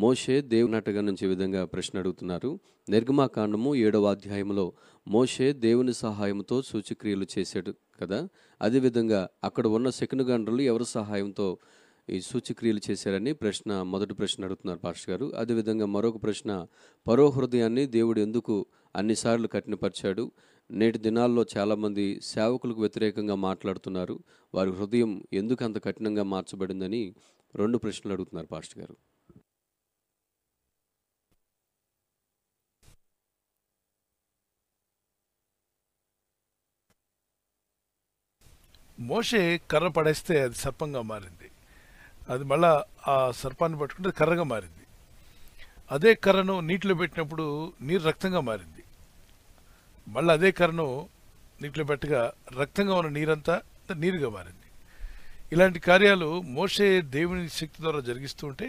మోషే దేవునటగా నుంచి ఈ విధంగా ప్రశ్న అడుగుతున్నారు. నిర్గమాకాండము 7వ అధ్యాయంలో మోషే దేవుని సహాయంతో సూచక్రియలు చేశాడు కదా! అదేవిధంగా అక్కడ ఉన్న శకునగండ్రులు ఎవరి సహాయంతో ఈ సూచక్రియలు చేశారని మొదటి ప్రశ్న అడుగుతున్నారు పాస్టర్ గారు. అదేవిధంగా మరొక ప్రశ్న, ఫరో హృదయాన్ని దేవుడు ఎందుకు అన్నిసార్లు కఠినపరిచాడు? నేటి దినాల్లో చాలామంది సేవకులకు వ్యతిరేకంగా మాట్లాడుతున్నారు. వారి హృదయం ఎందుకు అంత కఠినంగా మార్చబడిందని 2 ప్రశ్నలు అడుగుతున్నారు పాస్టర్ గారు. మోషే కర్ర పడేస్తే అది సర్పంగా మారింది. అది మళ్ళా ఆ సర్పాన్ని పట్టుకుంటే కర్రగా మారింది. అదే కర్రను నీటిలో పెట్టినప్పుడు నీరు రక్తంగా మారింది. మళ్ళీ అదే కర్రను నీటిలో పెట్టగా రక్తంగా ఉన్న నీరంతా నీరుగా మారింది. ఇలాంటి కార్యాలు మోషే దేవుని శక్తి ద్వారా జరిగిస్తూ ఉంటే,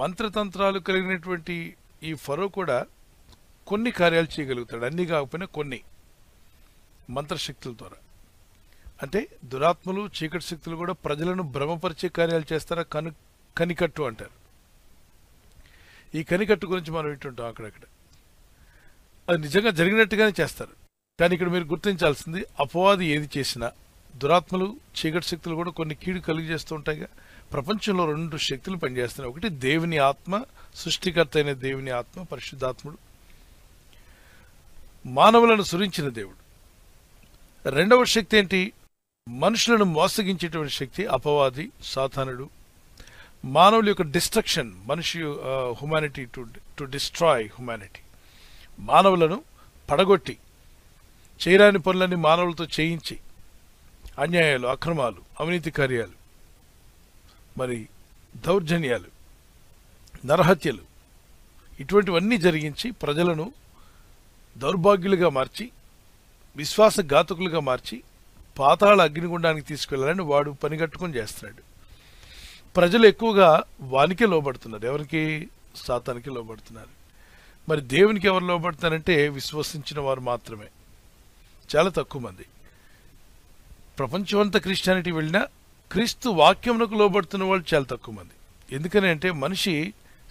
మంత్రతంత్రాలు కలిగినటువంటి ఈ ఫరో కూడా కొన్ని కార్యాలు చేయగలుగుతాడు. అన్నీ కాకపోయినా కొన్ని మంత్రశక్తుల ద్వారా. అంటే దురాత్మలు, చీకటి శక్తులు కూడా ప్రజలను భ్రమపరిచే కార్యాలు చేస్తారా? కనికట్టు అంటారు. ఈ కనికట్టు గురించి మనం వింటుంటాం అక్కడక్కడ. అది నిజంగా జరిగినట్టుగానే చేస్తారు. కానీ ఇక్కడ మీరు గుర్తించాల్సింది, అపవాది ఏది చేసినా, దురాత్మలు, చీకటి శక్తులు కూడా కొన్ని కీడు కలిగి చేస్తూ ఉంటాయిగా. ప్రపంచంలో 2 శక్తులు పనిచేస్తున్నాయి. ఒకటి దేవుని ఆత్మ, సృష్టికర్త అయిన దేవుని ఆత్మ, పరిశుద్ధాత్ముడు, మానవులను సృజించిన దేవుడు. రెండవ శక్తి ఏంటి? మనుషులను మోసగించేటువంటి శక్తి, అపవాది, సాతానుడు. మానవుల యొక్క destruction, humanity to destroy humanity. మానవులను పడగొట్టి చేయరాని పనులన్నీ మానవులతో చేయించి అన్యాయాలు, అక్రమాలు, అవినీతి కార్యాలు, మరి దౌర్జన్యాలు, నరహత్యలు, ఇటువంటివన్నీ జరిగించి ప్రజలను దౌర్భాగ్యులుగా మార్చి, విశ్వాసఘాతకులుగా మార్చి పాతాళ అగ్నిగుండానికి తీసుకెళ్లాలని వాడు పనిగట్టుకుని చేస్తున్నాడు. ప్రజలు ఎక్కువగా వానికే లోబడుతున్నారు. ఎవరికి? సాతానికి లోబడుతున్నారు. మరి దేవునికి ఎవరు లోబడుతున్నారంటే విశ్వసించిన వారు మాత్రమే. చాలా తక్కువ మంది. ప్రపంచమంతా క్రిస్టియానిటీ వెళ్ళినా క్రీస్తు వాక్యమునకు లోబడుతున్న వాళ్ళు చాలా తక్కువ మంది. ఎందుకని అంటే మనిషి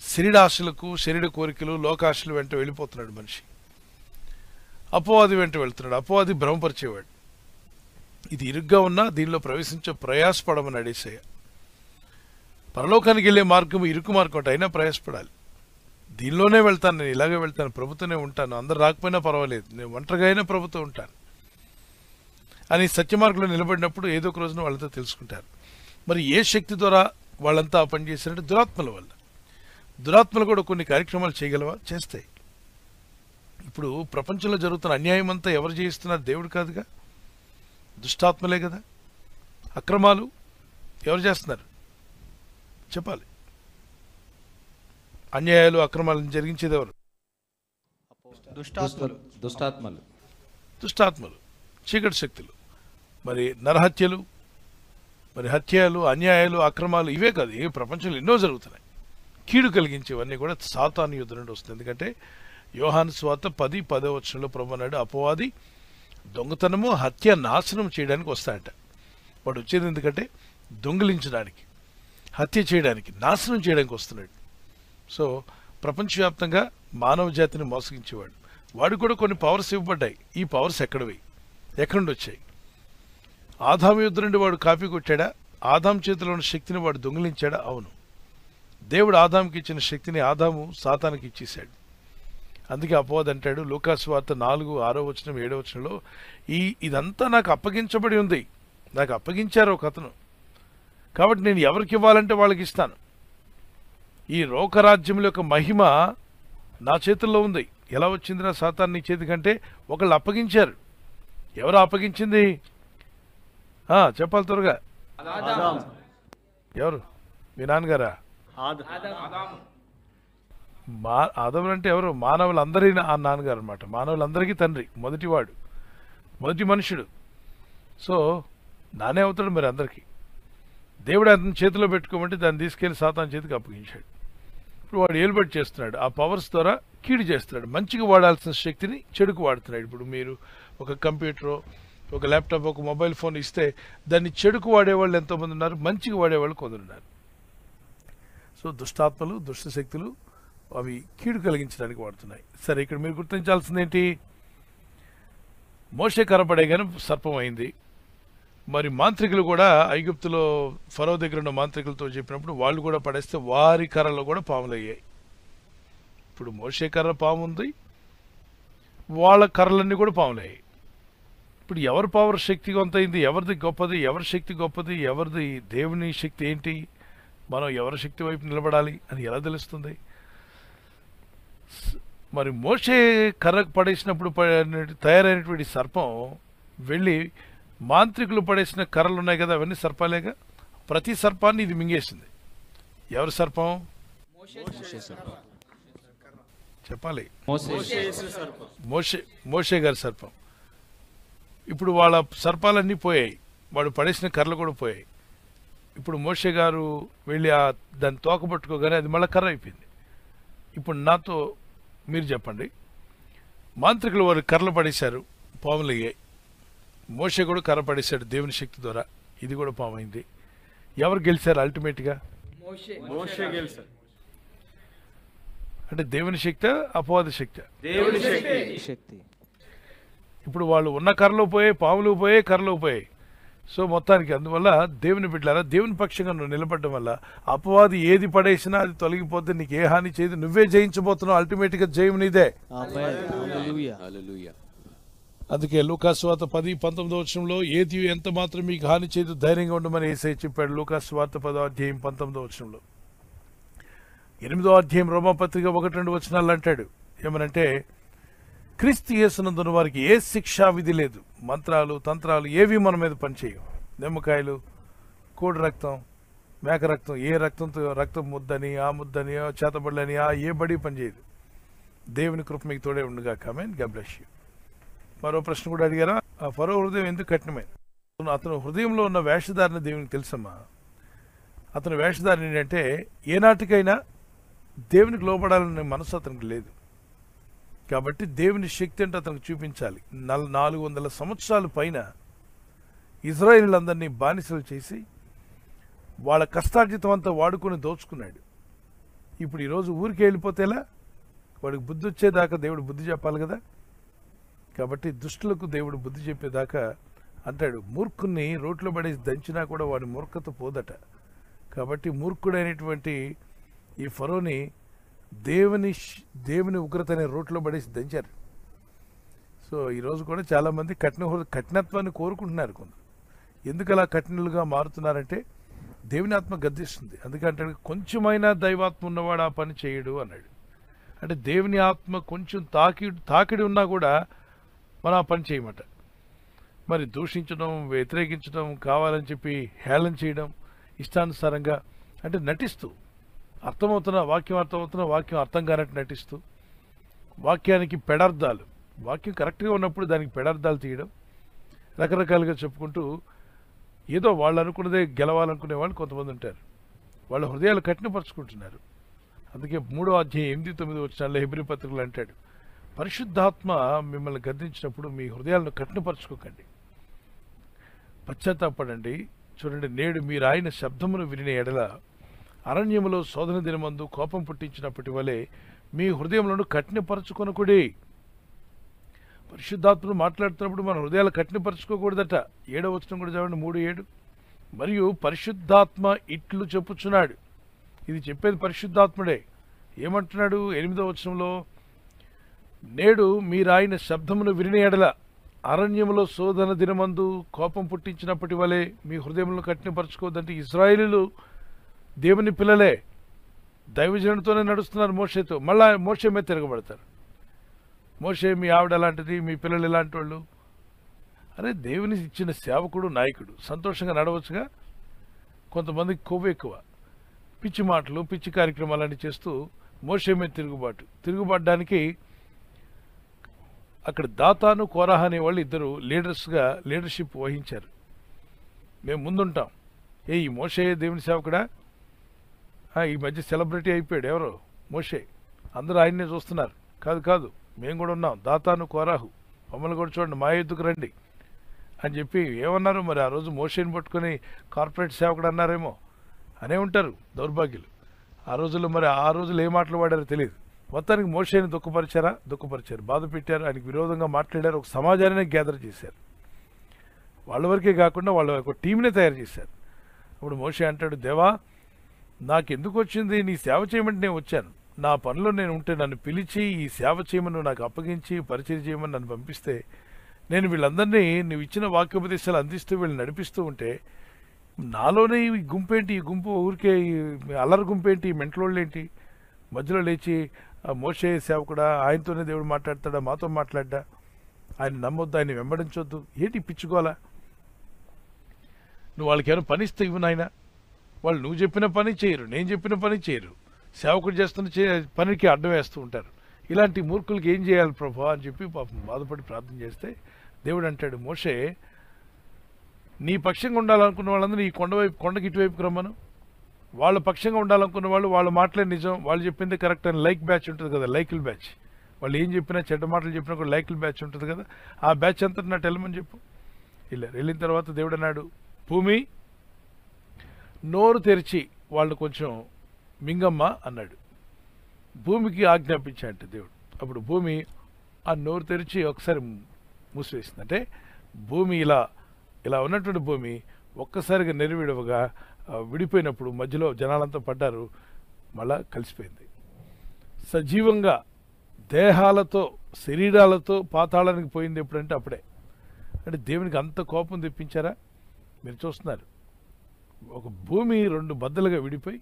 శరీరాశలకు, శరీర కోరికలు, లోకాశలు వెంట వెళ్ళిపోతున్నాడు. మనిషి అపవాది వెంట వెళ్తున్నాడు. అపవాది భ్రమపరిచేవాడు. ఇది ఇరుగ్గా ఉన్నా దీనిలో ప్రవేశించే ప్రయాసపడమని అడిసేయ. పరలోకానికి వెళ్ళే మార్గం ఇరుకు మార్గం అంటే, అయినా ప్రయాసపడాలి. దీనిలోనే వెళ్తాను, నేను ఇలాగే వెళ్తాను, ప్రభుత్వనే ఉంటాను, అందరు రాకపోయినా పర్వాలేదు, నేను ఒంటరిగా అయినా ప్రభుత్వం ఉంటాను అని సత్యమార్గంలో నిలబడినప్పుడు ఏదో ఒక రోజున వాళ్ళతో తెలుసుకుంటారు. మరి ఏ శక్తి ద్వారా వాళ్ళంతా పనిచేశారంటే దురాత్మల వల్ల. దురాత్మలు కూడా కొన్ని కార్యక్రమాలు చేయగలవా? చేస్తాయి. ఇప్పుడు ప్రపంచంలో జరుగుతున్న అన్యాయం అంతా ఎవరు చేయిస్తున్నారు? దేవుడు కాదుగా, దుష్టాత్మలే కదా. అక్రమాలు ఎవరు చేస్తున్నారు చెప్పాలి? అన్యాయాలు, అక్రమాలను జరిగించేది ఎవరు? దుష్టాత్మలు, చీకటి శక్తులు. మరి నరహత్యలు, మరి హత్యలు, అన్యాయాలు, అక్రమాలు ఇవే కాదు, ఈ ప్రపంచంలో ఎన్నో జరుగుతున్నాయి. కీడు కలిగించేవన్నీ కూడా సాతాను యుద్ధ నుండి వస్తుంది. ఎందుకంటే యోహాను సువార్త 10:10 ప్రభు అన్నాడు, అపవాది దొంగతనము, హత్య, నాశనం చేయడానికి వస్తాడట. వాడు వచ్చేది ఎందుకంటే దొంగిలించడానికి, హత్య చేయడానికి, నాశనం చేయడానికి వస్తున్నాడు. సో ప్రపంచవ్యాప్తంగా మానవ జాతిని మోసగించేవాడు. వాడికి కూడా కొన్ని పవర్స్ ఇవ్వబడ్డాయి. ఈ పవర్స్ ఎక్కడి నుండి వచ్చాయి? ఆదాము యుద్ధ నుండి వాడు కాపీ కొట్టాడా? ఆదాము చేతిలో ఉన్న శక్తిని వాడు దొంగిలించాడా? అవును. దేవుడు ఆదాముకి ఇచ్చిన శక్తిని ఆదాము సాతానికి ఇచ్చేశాడు. అందుకే అపవాది అంటాడు లూకాసు వార్త 4:6-7 ఇదంతా నాకు అప్పగించబడి ఉంది, నాకు అప్పగించారు ఒక అతను, కాబట్టి నేను ఎవరికి ఇవ్వాలంటే వాళ్ళకి ఇస్తాను. ఈ లోకరాజ్యముల యొక్క మహిమ నా చేతుల్లో ఉంది. ఎలా వచ్చింది నా సాతాను నీ చేతి కంటే? ఒకళ్ళు అప్పగించారు. ఎవరు అప్పగించింది? చెప్పాలి త్వరగా. ఎవరు? మీ నాన్నగారా? ఆదాము అంటే ఎవరు? మానవులందరి నాన్నగారు అనమాట. మానవులందరికీ తండ్రి, మొదటివాడు, మొదటి మనుషుడు. సో నానే అవుతాడు మరి అందరికీ. దేవుడు అతని చేతిలో పెట్టుకోమంటే దాన్ని తీసుకెళ్లి సాతాను చేతికి అప్పగించాడు. ఇప్పుడు వాడు ఏలుబడి చేస్తున్నాడు. ఆ పవర్స్ ద్వారా కీడు చేస్తున్నాడు. మంచిగా వాడాల్సిన శక్తిని చెడుకు వాడుతున్నాడు. ఇప్పుడు మీరు ఒక కంప్యూటర్, ఒక ల్యాప్టాప్, ఒక మొబైల్ ఫోన్ ఇస్తే దాన్ని చెడుకు వాడేవాళ్ళు ఎంతోమంది ఉన్నారు, మంచిగా వాడేవాళ్ళు కొందరున్నారు. సో దుష్టాత్మలు, దుష్ట శక్తులు అవి కీడు కలిగించడానికి వాడుతున్నాయి. సరే, ఇక్కడ మీరు గుర్తించాల్సింది ఏంటి? మోషే కర్ర కానీ సర్పం అయింది. మరి మాంత్రికులు కూడా ఐగుప్తులో ఫరో దగ్గర ఉన్న మాంత్రికులతో చెప్పినప్పుడు వాళ్ళు కూడా పడేస్తే వారి కర్రలో కూడా పాములు అయ్యాయి. ఇప్పుడు మోషే కర్ర పాము ఉంది, వాళ్ళ కర్రలన్నీ కూడా పాములు అయ్యాయి. ఇప్పుడు ఎవరి పవర్ శక్తివంతమైంది, ఎవరిది గొప్పది, ఎవరి శక్తి గొప్పది, ఎవరిది దేవుని శక్తి ఏంటి, మనం ఎవరి శక్తి వైపు నిలబడాలి అని ఎలా తెలుస్తుంది? మరి మోషే కర్రకు పడేసినప్పుడు తయారైనటువంటి సర్పం వెళ్ళి మాంత్రికులు పడేసిన కర్రలు ఉన్నాయి కదా, అవన్నీ సర్పాలేగా. ప్రతి సర్పాన్ని ఇది మింగేసింది. ఎవరి సర్పం? చెప్పాలి. మోషే గారి సర్పం. ఇప్పుడు వాళ్ళ సర్పాలన్నీ పోయాయి, వాడు పడేసిన కర్రలు కూడా పోయాయి. ఇప్పుడు మోషే గారు వెళ్ళి దాన్ని తోక పట్టుకోగానే అది మళ్ళీ కర్ర అయిపోయింది. ఇప్పుడు నాతో మీరు చెప్పండి, మాంత్రికులు వారు కర్రలు పడేశారు, పాములు అయ్యాయి. మోషే కూడా కర్ర పడేశాడు దేవుని శక్తి ద్వారా, ఇది కూడా పాము అయింది. ఎవరు గెలిచారు అల్టిమేట్గా? మోషే గెలిచారు. అంటే దేవుని శక్తి, అపవాది శక్తి? దేవుని శక్తి. ఇప్పుడు వాళ్ళు ఉన్న కర్రలు పోయాయి, పాములు పోయాయి, కర్రలు పోయాయి. సో మొత్తానికి అందువల్ల దేవుని బిడ్డలారా, దేవుని పక్షంగా నువ్వు నిలబడడం వల్ల అపవాది ఏది పడేసినా అది తొలగిపోతే నీకు ఏ హాని చేయదు, నువ్వే జయించబోతున్నావు. అల్టిమేట్ గా జయం నీదే. అందుకే లూకాసు సువార్త 10:19 ఏది ఎంత మాత్రం మీకు హాని చేయదు, ధైర్యంగా ఉండమని యేసయ్య చెప్పాడు. లూకాసు సువార్త 10:19. 8వ అధ్యాయం రోమాపత్రిక 1-2 అంటాడు ఏమనంటే, క్రీస్తు యేసునందున్న వారికి ఏ శిక్షా విధి లేదు, మంత్రాలు తంత్రాలు ఏవి మన మీద పనిచేయవు. నిమ్మకాయలు, కోడి రక్తం, మేక రక్తం, ఏ రక్తంతో రక్తం ముద్దని, ఆ ముద్దని, చేతబడులని, ఏ బడి పనిచేయదు. దేవుని కృప మీకు తోడే ఉండుగా. ఆమేన్. God bless you. మరో ప్రశ్న కూడా అడిగారా, ఆ ఫరో హృదయం ఎందుకు కఠినమైంది? అతను హృదయంలో ఉన్న వేషధారణ దేవునికి తెలుసమ్మా. అతని వేషధారణ ఏంటంటే, ఏనాటికైనా దేవునికి లోపడాలనే మనసు అతనికి లేదు. కాబట్టి దేవుని శక్తి అంటే అతనికి చూపించాలి. 400 సంవత్సరాల పైన ఇజ్రాయేలీలందరినీ బానిసలు చేసి వాళ్ళ కష్టార్జితం అంతా వాడుకొని దోచుకున్నాడు. ఇప్పుడు ఈరోజు ఊరికి వెళ్ళిపోతేలా? వాడికి బుద్ధి వచ్చేదాకా దేవుడు బుద్ధి చెప్పాలి కదా. కాబట్టి దుష్టులకు దేవుడు బుద్ధి చెప్పేదాకా అంటాడు, మూర్ఖుని రోట్లో పడేసి దంచినా కూడా వాడి మూర్ఖత పోదట. కాబట్టి మూర్ఖుడైనటువంటి ఈ ఫరోని దేవుని ఉగ్రత అనే రోట్లో పడేసి దంచారు. సో ఈరోజు కూడా చాలామంది కఠినత్వాన్ని కోరుకుంటున్నారు. కొందరు ఎందుకు అలా కఠినలుగా మారుతున్నారంటే దేవుని ఆత్మ గద్దిస్తుంది. అందుకంటే కొంచెమైనా దైవాత్మ ఉన్నవాడు ఆ పని చేయడు అన్నాడు. అంటే దేవుని ఆత్మ కొంచెం తాకిడి ఉన్నా కూడా మనం ఆ పని చేయమట. మరి దూషించడం, వ్యతిరేకించడం, కావాలని చెప్పి హేళన చేయడం, ఇష్టానుసారంగా అంటే నటిస్తూ, వాక్యం అర్థమవుతున్న వాక్యం అర్థం కానట్టు నటిస్తూ, వాక్యానికి పెడార్థాలు, వాక్యం కరెక్ట్గా ఉన్నప్పుడు దానికి పెడార్థాలు తీయడం, రకరకాలుగా చెప్పుకుంటూ ఏదో వాళ్ళు అనుకున్నదే గెలవాలనుకునే వాళ్ళు కొంతమంది ఉంటారు. వాళ్ళ హృదయాలు కఠినపరుచుకుంటున్నారు. అందుకే 3వ అధ్యాయం 8-9 హెబ్రీ పత్రికలు అంటాడు, పరిశుద్ధాత్మ మిమ్మల్ని గద్దించినప్పుడు మీ హృదయాలను కఠినపరచుకోకండి, పశ్చాత్తాపడండి. చూడండి, నేడు మీరు ఆయన శబ్దమును విని ఎడల అరణ్యములో శోధన దినమందు కోపం పుట్టించినప్పటి వలె మీ హృదయములను కఠినపరచుకొనకుడి. పరిశుద్ధాత్మను మాట్లాడుతున్నప్పుడు మన హృదయాలు కఠినపరచుకోకూడదట. 7వ వచనం కూడా చదవండి, 3:7. మరియు పరిశుద్ధాత్మ ఇట్లు చెప్పుచున్నాడు. ఇది చెప్పేది పరిశుద్ధాత్ముడే. ఏమంటున్నాడు 8వ వచనంలో? నేడు మీరు ఆయన శబ్దమును విని ఎడల అరణ్యములో శోధన దినమందు కోపం పుట్టించినప్పటి వలె మీ హృదయములను కఠినపరచుకోవద్దంటే ఇశ్రాయేలీయులు దేవుని పిల్లలే, దైవజనుడితోనే నడుస్తున్నారు మోషేతో. మళ్ళా మోషే మీద తిరగబడతారు. మోషే మీ ఆవిడ అలాంటిది, మీ పిల్లలు ఇలాంటి వాళ్ళు. అరే, దేవుని ఇచ్చిన సేవకుడు, నాయకుడు సంతోషంగా నడవచ్చుగా. కొంతమందికి కొవ్వు ఎక్కువ, పిచ్చి మాటలు, పిచ్చి కార్యక్రమాలన్నీ చేస్తూ మోషే మీద తిరుగుబడ్డానికి అక్కడ దాతాను, కోరాహ అనే వాళ్ళు ఇద్దరు లీడర్షిప్ వహించారు. మేము ముందుంటాం. ఈ మోషే దేవుని సేవకుడా? ఈ మధ్య సెలబ్రిటీ అయిపోయాడు ఎవరో మోషే, అందరూ ఆయన్నే చూస్తున్నారు. కాదు, మేము కూడా ఉన్నాం, దాతాను కోరాహు, మమ్మల్ని కూడా చూడండి, మా ఎద్దుకు రండి అని చెప్పి ఏమన్నారు మరి? ఆ రోజు మోషేని పట్టుకొని కార్పొరేట్ సేవకుడు అన్నారేమో అనే ఉంటారు దౌర్భాగ్యులు. ఆ రోజుల్లో మరి ఆ రోజులు ఏ మాటలు వాడారో తెలియదు. మొత్తానికి మోషేని దుఃఖపరిచారు, బాధ పెట్టారు, ఆయనకు విరోధంగా మాట్లాడారు, ఒక సమాజాన్ని గ్యాదర్ చేశారు. వాళ్ళ వరకే కాకుండా వాళ్ళ ఒక టీంనే తయారు చేశారు. అప్పుడు మోషే అంటాడు, దేవా నాకెందుకు వచ్చింది, నీ సేవ చేయమంటే నేను వచ్చాను. నా పనిలో నేను ఉంటే నన్ను పిలిచి ఈ సేవ చేయమని నువ్వు నాకు అప్పగించి పరిచయం చేయమని నన్ను పంపిస్తే, నేను వీళ్ళందరినీ నువ్వు ఇచ్చిన వాక్యోపదేశాలు అందిస్తూ వీళ్ళని నడిపిస్తూ ఉంటే, నాలోనే ఈ గుంపేంటి, ఈ గుంపు ఊరికే ఈ అల్లరి గుంపేంటి, ఈ మెంటలోళ్ళేంటి, మధ్యలో లేచి ఆ మోషే సేవకుడా, ఆయనతోనే దేవుడు మాట్లాడతాడా, మాతో మాట్లాడ్డా, ఆయన నమ్మొద్దు, ఆయన వెంబడించొద్దు, ఏంటి పిచ్చుకోవాలా, నువ్వు వాళ్ళకి ఏమైనా పని ఇస్తే ఇవ్వు నాయన, వాళ్ళు నువ్వు చెప్పిన పని చేయరు, నేను చెప్పిన పని చేయరు, సేవకుడు చేస్తున్న పనికి అడ్డం వేస్తూ ఉంటారు. ఇలాంటి మూర్ఖులకి ఏం చేయాలి ప్రభు అని చెప్పి పాపం బాధపడి ప్రార్థన చేస్తే దేవుడు అంటాడు, మోషే నీ పక్షంగా ఉండాలనుకున్న వాళ్ళందరూ ఈ కొండకి ఇటువైపుకి రమ్మను. వాళ్ళ పక్షంగా ఉండాలనుకున్న వాళ్ళు, వాళ్ళ మాటలే నిజం, వాళ్ళు చెప్పింది కరెక్ట్ అని లైక్ బ్యాచ్ ఉంటుంది కదా, లైకుల బ్యాచ్, వాళ్ళు ఏం చెప్పినా చెడ్డ మాటలు చెప్పినా కూడా లైకుల బ్యాచ్ ఉంటుంది కదా, ఆ బ్యాచ్ అంతా నాకు వెళ్ళమని చెప్పు. వెళ్ళిన తర్వాత దేవుడు అన్నాడు, భూమి నోరు తెరిచి వాళ్ళు కొంచెం మింగమ్మ అన్నాడు. భూమికి ఆజ్ఞాపించాడంటే దేవుడు. అప్పుడు భూమి ఆ నోరు తెరిచి ఒకసారి మూసివేసింది. అంటే భూమి ఇలా ఉన్నటువంటి భూమి ఒక్కసారిగా నెరవిడవగా విడిపోయినప్పుడు మధ్యలో జనాలంతా పడ్డారు, మళ్ళా కలిసిపోయింది. సజీవంగా దేహాలతో శరీరాలతో పాతాళానికి పోయింది ఎప్పుడంటే అప్పుడే. అంటే దేవునికి అంత కోపం తెప్పించారా? మీరు చూస్తున్నారు, ఒక భూమి రెండు బద్దలుగా విడిపోయి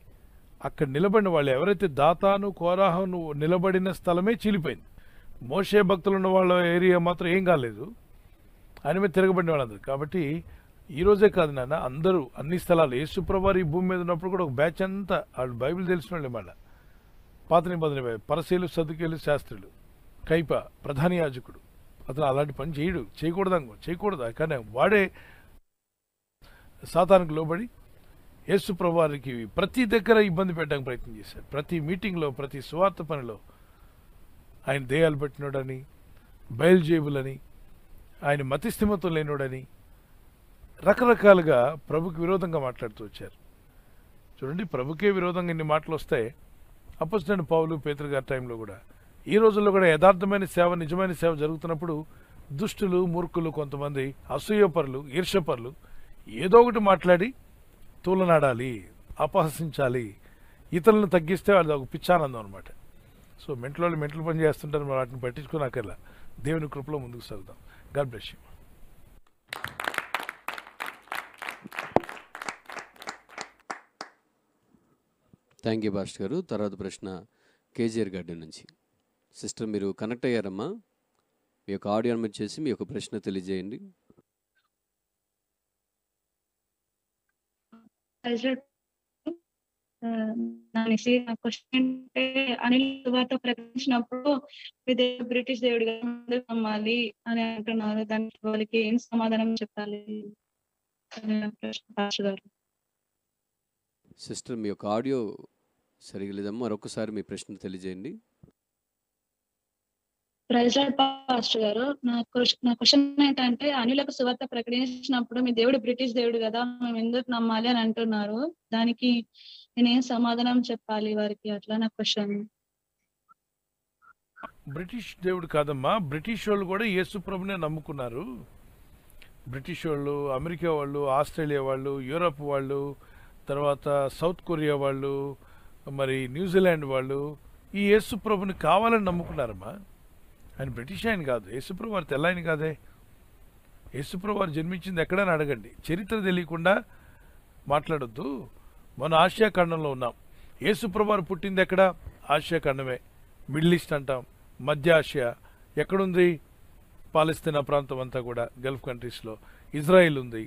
అక్కడ నిలబడిన వాళ్ళు ఎవరైతే దాతాను కోరాహను నిలబడిన స్థలమే చీలిపోయింది. మోషే భక్తులు ఉన్న వాళ్ళ ఏరియా మాత్రం ఏం కాలేదు, ఆయన మీద తిరగబడిన వాళ్ళందరూ. కాబట్టి ఈ రోజే కాదు నాన్న, అందరూ అన్ని స్థలాలు యేసుప్రభువారు ఈ భూమి మీద ఉన్నప్పుడు కూడా ఒక బ్యాచ్ అంతా వాళ్ళు బైబిల్ తెలిసిన వాళ్ళే. మళ్ళీ పాత నిబంధన పరసీలు, సదుకేలు, శాస్త్రులు, కైప ప్రధాన యాజకుడు, అతను అలాంటి పని చేయకూడదు, కానీ వాడే సాతానికి లోబడి యేసుప్రభువారికి ప్రతి దగ్గర ఇబ్బంది పెట్టడానికి ప్రయత్నం చేశాడు. ప్రతి మీటింగ్లో, ప్రతి సువార్త పనిలో ఆయన దేయాలు పెట్టినోడని, బయలుజేబులని, ఆయన మతిస్థిమతం లేనోడని రకరకాలుగా ప్రభుకి విరోధంగా మాట్లాడుతూ వచ్చారు. చూడండి, ప్రభుకే విరోధంగా ఇన్ని మాటలు వస్తాయి. అపోస్తలుడైన పౌలు, పేతురు గారి టైంలో కూడా, ఈ రోజుల్లో కూడా యథార్థమైన సేవ, నిజమైన సేవ జరుగుతున్నప్పుడు దుష్టులు, మూర్ఖులు, కొంతమంది అసూయపరులు, ఈర్షపరులు ఏదో ఒకటి మాట్లాడి తూలనాడాలి, అపహసించాలి, ఇతరులను తగ్గిస్తే అది ఒక పిచ్చానందం అనమాట. సో మెంటల్ పని చేస్తుంటారు, మనం వాటిని పట్టించుకోనక్కర్లా. దేవుని కృపలో ముందుకు సాగుదాం. God bless you. Thank you pastor గారు. తర్వాత ప్రశ్న కేజీఆర్ గార్డెన్ నుంచి. సిస్టర్ మీరు కనెక్ట్ అయ్యారమ్మా? మీ యొక్క ఆడియో అన్మ్యూట్ చేసి మీ యొక్క ప్రశ్న తెలియజేయండి. అనిల్ సువార్త ప్రకటించినప్పుడు బ్రిటిష్ దేవుడిగా నమ్మాలి అని అంటున్నారు, దానికి వాళ్ళకి ఏం సమాధానం చెప్పాలి గారు? సిస్టర్ మీ యొక్క ఆడియో సరిగా లేదమ్మా, మరొకసారి మీ ప్రశ్న తెలియజేయండి. పాస్టర్ గారు, నా క్వశ్చన్ ఏంటంటే, అనిలకు సువార్త ప్రకటించినప్పుడు మీ దేవుడు బ్రిటిష్ దేవుడు కదా, మేము ఎందుకు నమ్మాలి అని అంటున్నారు, దానికి నేనేం సమాధానం చెప్పాలి వారికి? అట్లా నా క్వశ్చన్. బ్రిటిష్ దేవుడు కాదమ్మా, బ్రిటిష్ వాళ్ళు కూడా యేసు ప్రభునే నమ్ముకున్నారు. బ్రిటిష్ వాళ్ళు, అమెరికా వాళ్ళు, ఆస్ట్రేలియా వాళ్ళు, యూరప్ వాళ్ళు, తర్వాత సౌత్ కొరియా వాళ్ళు, మరి న్యూజిలాండ్ వాళ్ళు ఈ యేసు ప్రభుని కావాలని నమ్ముకున్నారమ్మా. ఆయన బ్రిటిష్ ఆయన కాదు, యేసుప్రభు వారు తెల్ల ఆయన కాదే. యేసుప్రభు వారు జన్మించింది ఎక్కడని అడగండి, చరిత్ర తెలియకుండా మాట్లాడొద్దు. మన ఆసియా ఖండంలో ఉన్నాం. యేసుప్రభు వారు పుట్టింది ఎక్కడ? ఆసియా ఖండమే, మిడిల్ ఈస్ట్ అంటాం, మధ్య ఆసియా. ఎక్కడుంది? పాలస్తీనా ప్రాంతం అంతా కూడా గల్ఫ్ కంట్రీస్లో. ఇజ్రాయిల్ ఉంది.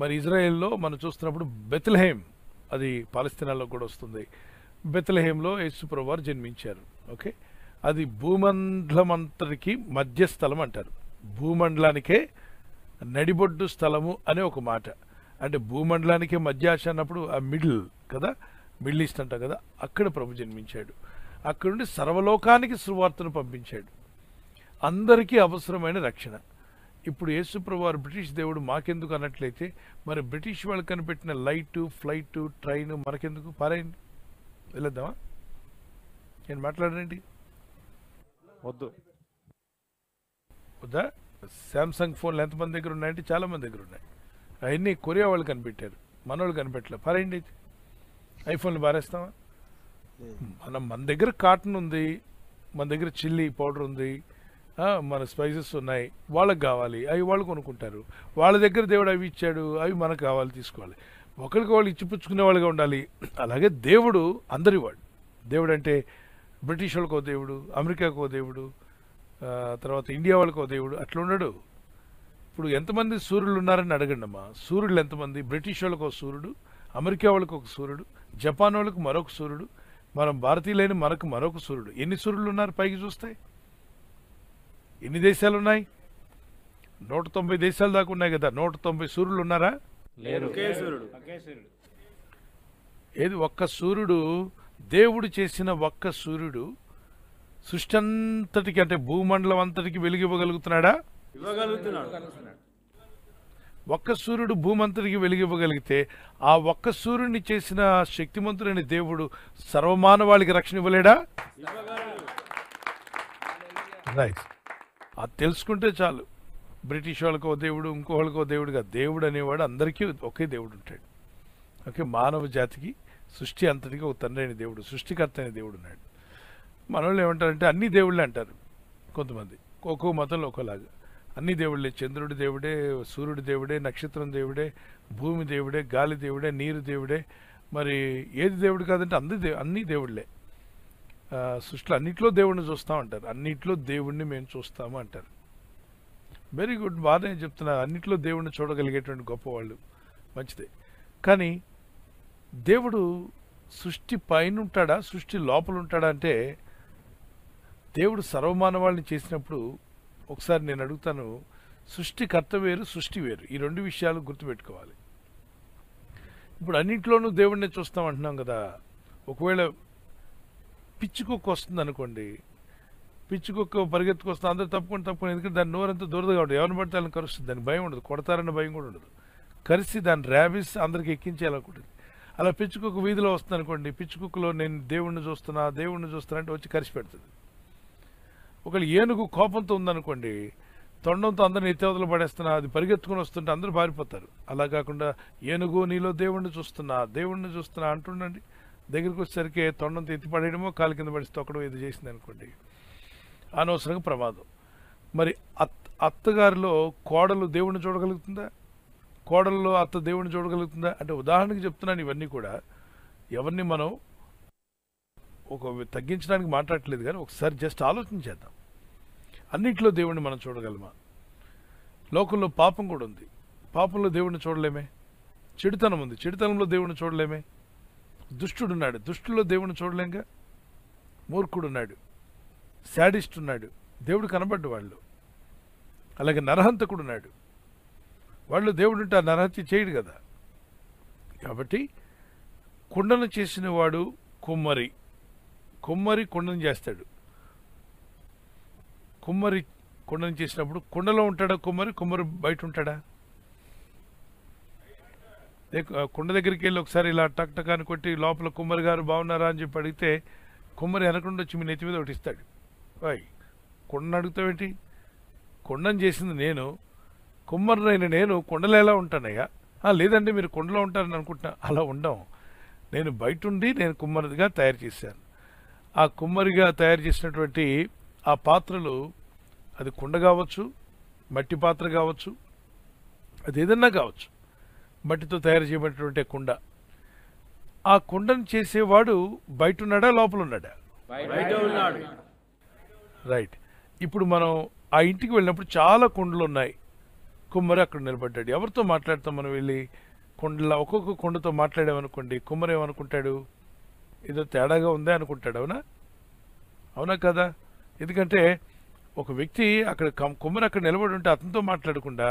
మరి ఇజ్రాయెల్లో మనం చూస్తున్నప్పుడు బెత్లెహేమ్, అది పాలస్తీనాలో కూడా వస్తుంది. బెత్లెహేంలో యేసుప్రభు వారు జన్మించారు. ఓకే, అది భూమండలమంతటికి మధ్య స్థలం అంటారు. భూమండలానికే నడిబొడ్డు స్థలము అనే ఒక మాట. అంటే భూమండలానికే మధ్య ఆశ అన్నప్పుడు ఆ మిడిల్ కదా, మిడిల్ ఈస్ట్ అంటాం కదా, అక్కడ ప్రభు జన్మించాడు. అక్కడ నుండి సర్వలోకానికి సువార్తను పంపించాడు, అందరికీ అవసరమైన రక్షణ. ఇప్పుడు యేసుప్రభు వారు బ్రిటిష్ దేవుడు మాకెందుకు అన్నట్లయితే, మరి బ్రిటిష్ వాళ్ళు కనిపెట్టిన లైటు, ఫ్లైటు, ట్రైన్ మనకెందుకు? పారేయండి. వెళ్ళొద్దామా? నేను మాట్లాడరేంటి? వద్దు. వద్దా? శాంసంగ్ ఫోన్లు ఎంతమంది దగ్గర ఉన్నాయంటే చాలా మంది దగ్గర ఉన్నాయి. అవన్నీ కొరియా వాళ్ళు కనిపెట్టారు, మనోళ్ళు కనిపెట్టలేదు. పరేంటి ఐఫోన్లు బారేస్తామా? మన దగ్గర కాటన్ ఉంది, మన దగ్గర చిల్లీ పౌడర్ ఉంది, మన స్పైసెస్ ఉన్నాయి, వాళ్ళకి కావాలి, అవి వాళ్ళు కొనుక్కుంటారు. వాళ్ళ దగ్గర దేవుడు అవి ఇచ్చాడు, అవి మనకు కావాలి, తీసుకోవాలి. ఒకరికి వాళ్ళు ఇచ్చిపుచ్చుకునే వాళ్ళుగా ఉండాలి. అలాగే దేవుడు అందరివాడు. దేవుడు అంటే బ్రిటిష్ వాళ్ళకో దేవుడు, అమెరికాకో దేవుడు, తర్వాత ఇండియా వాళ్ళకో దేవుడు, అట్లా ఉండడు. ఇప్పుడు ఎంతమంది సూర్యులు ఉన్నారని అడగండి అమ్మా. సూర్యులు ఎంతమంది? బ్రిటిష్ వాళ్ళకు ఒక సూర్యుడు, అమెరికా వాళ్ళకు ఒక సూర్యుడు, జపాన్ వాళ్ళకు మరొక సూర్యుడు, మనం భారతీయులైన మనకు మరొక సూర్యుడు. ఎన్ని సూర్యులు ఉన్నారు పైకి చూస్తే? ఎన్ని దేశాలు ఉన్నాయి? 190 దేశాల దాకా ఉన్నాయి కదా. 190 సూర్యులు ఉన్నారా? ఒకే సూర్యుడు. ఏది ఒక్క సూర్యుడు? దేవుడు చేసిన ఒక్క సూర్యుడు సృష్టి అంతటికి, అంటే భూమండలం అంతటికి వెలుగివ్వగలుగుతున్నాడా? ఇవ్వగలుగుతున్నాడు. ఒక్క సూర్యుడు భూమంతటికి వెలుగివ్వగలిగితే ఆ ఒక్క సూర్యుడిని చేసిన శక్తిమంతుడైన దేవుడు సర్వమానవాళికి రక్షణ ఇవ్వలేడా? రైట్. అది తెలుసుకుంటే చాలు. బ్రిటిష్ వాళ్ళకో దేవుడు, ఇంకో వాళ్ళకో దేవుడుగా, దేవుడు అనేవాడు అందరికీ ఒకే దేవుడు ఉంటాడు. ఓకే, మానవ జాతికి సృష్టి అంతటికి ఒక తండ్రి అయిన దేవుడు, సృష్టికర్త అయిన దేవుడు ఉన్నాడు. మనోళ్ళు ఏమంటారంటే అన్ని దేవుళ్ళే అంటారు కొంతమంది, ఒక్కో మతంలో ఒక్కోలాగా. అన్ని దేవుళ్ళే, చంద్రుడి దేవుడే, సూర్యుడి దేవుడే, నక్షత్రం దేవుడే, భూమి దేవుడే, గాలి దేవుడే, నీరు దేవుడే. మరి ఏది దేవుడు కాదంటే అన్ని దేవుళ్ళే. సృష్టిలో అన్నిట్లో దేవుడిని చూస్తామంటారు, అన్నిట్లో దేవుడిని మేము చూస్తాము అంటారు. వెరీ గుడ్, బాగానే చెప్తున్నారు. అన్నిట్లో దేవుడిని చూడగలిగేటువంటి గొప్పవాళ్ళు, మంచిదే. కానీ దేవుడు సృష్టి పైన ఉంటాడా, సృష్టి లోపల ఉంటాడా అంటే, దేవుడు సర్వమానవాళ్ళని చేసినప్పుడు ఒకసారి నేను అడుగుతాను, సృష్టికర్త వేరు, సృష్టి వేరు. ఈ రెండు విషయాలు గుర్తుపెట్టుకోవాలి. ఇప్పుడు అన్నింట్లోనూ దేవుడిని చూస్తాం అంటున్నాం కదా. ఒకవేళ పిచ్చుకొక్క వస్తుంది అనుకోండి, పిచ్చుకొక్క పరిగెత్తుకొస్తుంది, అందరూ తప్పుకొని, ఎందుకంటే దాని నోరంతా దూరదగా ఉంటుంది, ఎవరిని పడితే వాళ్ళని కరుస్తుంది. దానికి భయం ఉండదు, కొడతారన్న భయం కూడా ఉండదు. కరిసి దాని ర్యాబిస్ అందరికి ఎక్కించేయాలనుకుంటుంది. అలా పిచ్చుకొక్క వీధిలో వస్తుంది అనుకోండి, పిచ్చుకొక్కలో నేను దేవుణ్ణి చూస్తున్నా అంటే వచ్చి కరిసి పెడుతుంది. ఒకవేళ ఏనుగు కోపంతో ఉందనుకోండి, తొండంతో అందరిని ఎత్తేవతలు పడేస్తున్నా, అది పరిగెత్తుకుని వస్తుంటే అందరూ పారిపోతారు. అలా కాకుండా ఏనుగు నీలో దేవుణ్ణి చూస్తున్నా అంటుండండి, దగ్గరికి వచ్చేసరికి తొండంతో ఎత్తి పడేయడమో, కాలు కింద పడిస్తే తొక్కడమో ఇది చేసింది అనుకోండి, అనవసరంగా ప్రమాదం. మరి అత్తగారిలో కోడలు దేవుణ్ణి చూడగలుగుతుందా? కోడల్లో అత్త దేవుణ్ణి చూడగలుగుతుందా? అంటే ఉదాహరణకి చెప్తున్నాను. ఇవన్నీ కూడా ఎవరిని మనం తగ్గించడానికి మాట్లాడట్లేదు, కానీ ఒకసారి జస్ట్ ఆలోచించేద్దాం. అన్నింటిలో దేవుణ్ణి మనం చూడగలమా? లోకంలో పాపం కూడా ఉంది, పాపంలో దేవుణ్ణి చూడలేమే. చెడుతనం ఉంది, చెడుతనంలో దేవుణ్ణి చూడలేమే. దుష్టుడున్నాడు, దుష్టుల్లో దేవుణ్ణి చూడలేంగా. మూర్ఖుడున్నాడు, శాడిస్ట్ ఉన్నాడు, దేవుడు కనబడ్డు వాళ్ళు. అలాగే నరహంతకుడు ఉన్నాడు, వాళ్ళు దేవుడు ఉంటే ఆ నరహత్య చేయడు కదా. కాబట్టి కుండను చేసిన వాడు కుమ్మరి కుండను చేస్తాడు. కుమ్మరి కుండను చేసినప్పుడు కుండలో ఉంటాడా కుమ్మరి బయట ఉంటాడా? కుండ దగ్గరికి వెళ్ళి ఒకసారి ఇలా టక్ టక్ అని కొట్టి లోపల కుమ్మరి గారు బాగున్నారా అని చెప్పి అడిగితే కుమ్మరి వెనకుండా వచ్చి మీ నెత్తి మీద ఒకటి ఇస్తాడు. కుండను అడుగుతావేంటి? కుండను చేసింది నేను, కుమ్మరినైన నేను కుండలో ఎలా ఉంటానయ్యా? లేదండి మీరు కుండలో ఉంటారని అనుకుంటున్నా. అలా ఉండం. నేను బయట ఉండి నేను కుమ్మరిగా తయారు చేశాను. ఆ కుమ్మరిగా తయారు చేసినటువంటి ఆ పాత్రలు, అది కుండ కావచ్చు, మట్టి పాత్ర కావచ్చు, అది ఏదన్నా కావచ్చు, మట్టితో తయారు చేయబడినటువంటి కుండ. ఆ కుండను చేసేవాడు బయట ఉన్నాడా లోపల ఉన్నాడా? బయట ఉన్నాడు. రైట్. ఇప్పుడు మనం ఆ ఇంటికి వెళ్ళినప్పుడు చాలా కుండలు ఉన్నాయి, కుమ్మరి అక్కడ నిలబడ్డాడు. ఎవరితో మాట్లాడతాం మనం వెళ్ళి? కుండలా ఒక్కొక్క కుండతో మాట్లాడామనుకోండి, కుమ్మరి ఏమనుకుంటాడు? ఏదో తేడాగా ఉందే అనుకుంటాడు. అవునా కదా? ఎందుకంటే ఒక వ్యక్తి అక్కడ కుమ్మరి అక్కడ నిలబడి ఉంటే అతనితో మాట్లాడకుండా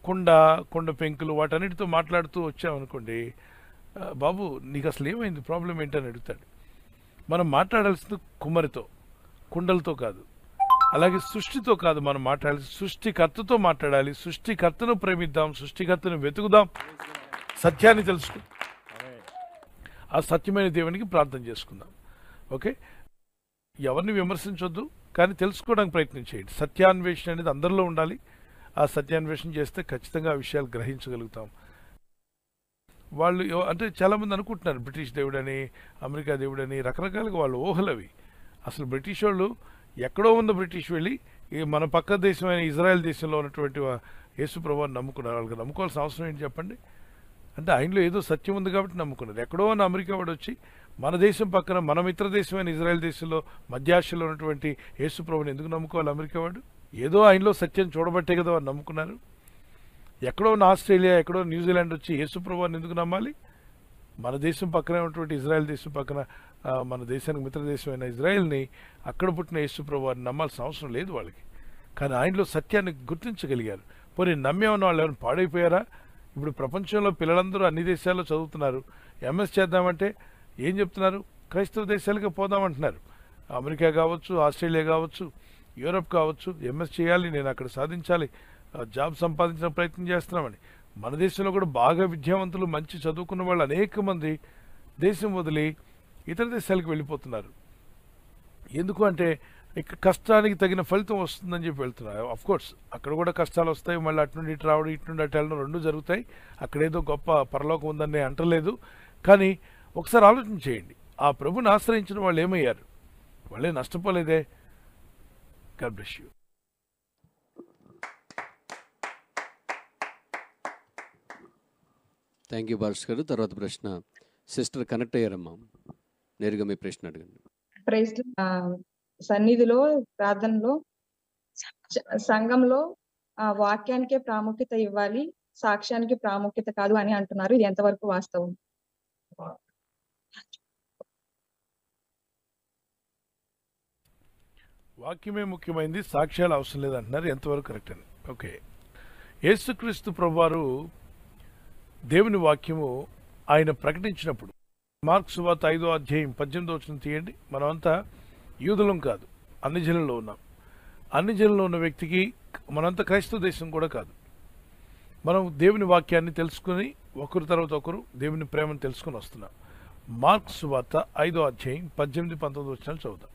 కుండ పెంకులు వాటన్నిటితో మాట్లాడుతూ వచ్చామనుకోండి, బాబు నీకు అసలు ఏమైంది, ప్రాబ్లం ఏంటని అడుగుతాడు. మనం మాట్లాడాల్సింది కుమ్మరితో, కుండలతో కాదు. అలాగే సృష్టితో కాదు మనం మాట్లాడాలి, సృష్టికర్తతో మాట్లాడాలి. సృష్టికర్తను ప్రేమిద్దాం, సృష్టికర్తను వెతుకుదాం, సత్యాన్ని తెలుసుకుందాం. ఆ సత్యమైన దేవునికి ప్రార్థన చేసుకుందాం. ఓకే, ఎవరిని విమర్శించొద్దు, కానీ తెలుసుకోవడానికి ప్రయత్నం చేయండి. సత్యాన్వేషణ అనేది అందరిలో ఉండాలి. ఆ సత్యాన్వేషణ చేస్తే ఖచ్చితంగా ఆ విషయాలు గ్రహించగలుగుతాం. వాళ్ళు అంటే చాలామంది అనుకుంటున్నారు బ్రిటిష్ దేవుడని, అమెరికా దేవుడని, రకరకాలుగా వాళ్ళు ఊహలవి. అసలు బ్రిటిష్ వాళ్ళు ఎక్కడో ఉన్న బ్రిటిష్ వెళ్ళి ఈ మన పక్క దేశమైన ఇజ్రాయెల్ దేశంలో ఉన్నటువంటి యేసు ప్రభువుని నమ్ముకున్నారు. వాళ్ళకి నమ్ముకోవాల్సిన అవసరం ఏంటి చెప్పండి? అంటే ఆయనలో ఏదో సత్యం ఉంది కాబట్టి నమ్ముకున్నారు. ఎక్కడో ఉన్న అమెరికా వాడు వచ్చి మన దేశం పక్కన మన మిత్ర దేశమైన ఇజ్రాయెల్ దేశంలో మధ్యాసియాలో ఉన్నటువంటి యేసు ప్రభువుని ఎందుకు నమ్ముకోవాలి అమెరికా వాడు? ఏదో ఆయనలో సత్యం చూడబట్టే కదా వారు నమ్ముకున్నారు. ఎక్కడో ఉన్న ఆస్ట్రేలియా, ఎక్కడో న్యూజిలాండ్ వచ్చి యేసు ప్రభువుని ఎందుకు నమ్మాలి? మన దేశం పక్కనే ఉన్నటువంటి ఇజ్రాయెల్ దేశం పక్కన మన దేశానికి మిత్ర దేశమైన ఇజ్రాయెల్ని, అక్కడ పుట్టిన యేసు ప్రభువుని నమ్మాల్సిన అవసరం లేదు వాళ్ళకి. కానీ ఆయనలో సత్యాన్ని గుర్తించగలిగారు. పోనీ నమ్మేమన్న వాళ్ళు ఎవరైనా పాడైపోయారా? ఇప్పుడు ప్రపంచంలో పిల్లలందరూ అన్ని దేశాల్లో చదువుతున్నారు. ఎంఎస్ చేద్దామంటే ఏం చెప్తున్నారు? క్రైస్తవ దేశాలకే పోదామంటున్నారు. అమెరికా కావచ్చు, ఆస్ట్రేలియా కావచ్చు, యూరప్ కావచ్చు. ఎంఎస్ చేయాలి, నేను అక్కడ సాధించాలి, జాబ్ సంపాదించిన ప్రయత్నం చేస్తున్నామని. మన దేశంలో కూడా బాగా విద్యావంతులు, మంచి చదువుకున్న వాళ్ళు అనేక మంది దేశం వదిలి ఇతర దేశాలకు వెళ్ళిపోతున్నారు. ఎందుకు అంటే ఇక్కడ కష్టానికి తగిన ఫలితం వస్తుందని చెప్పి వెళ్తున్నారు. ఆఫ్ కోర్స్ అక్కడ కూడా కష్టాలు వస్తాయి, మళ్ళీ అటు నుండి ఇటు రావడం, ఇటు నుండి అటు వెళ్ళడం రెండూ జరుగుతాయి. అక్కడేదో గొప్ప పరలోకం ఉందని నేను అంటలేదు. కానీ ఒకసారి ఆలోచన చేయండి, ఆ ప్రభుని ఆశ్రయించిన వాళ్ళు ఏమయ్యారు? వాళ్ళే నష్టపోలేదే. God bless you. Thank you Bhaskar garu. తర్వాత ప్రశ్న సిస్టర్ కనెక్ట్ అయ్యారమ్మా, నేరుగా మీ ప్రశ్న అడగండి. ప్రైజ్ సన్నిధిలో, ప్రార్థనలో, సంఘంలో వాక్యానికే ప్రాముఖ్యత ఇవ్వాలి, సాక్ష్యానికి ప్రాముఖ్యత కాదు అని అంటున్నారు. ఇది ఎంతవరకు వాస్తవం? వాక్యమే ముఖ్యమైనది, సాక్ష్యాలు అవసరం లేదంటున్నారు. ఎంతవరకు కరెక్ట్ అని? ఓకే, యేసుక్రీస్తు ప్రభువారు దేవుని వాక్యము ఆయన ప్రకటించినప్పుడు, మార్కు సువార్త 5వ అధ్యాయం 18వ వచనం తీయండి. మనమంతా యూదులం కాదు, అన్ని జనుల్లో ఉన్నాం. అన్ని జనుల్లో ఉన్న వ్యక్తికి మనంతా క్రైస్తవ దేశం కూడా కాదు. మనం దేవుని వాక్యాన్ని తెలుసుకుని ఒకరి తర్వాత ఒకరు దేవుని ప్రేమను తెలుసుకుని వస్తున్నాం. మార్కు సువార్త 5వ అధ్యాయం 18-19 వచనాలు చదువుతాం.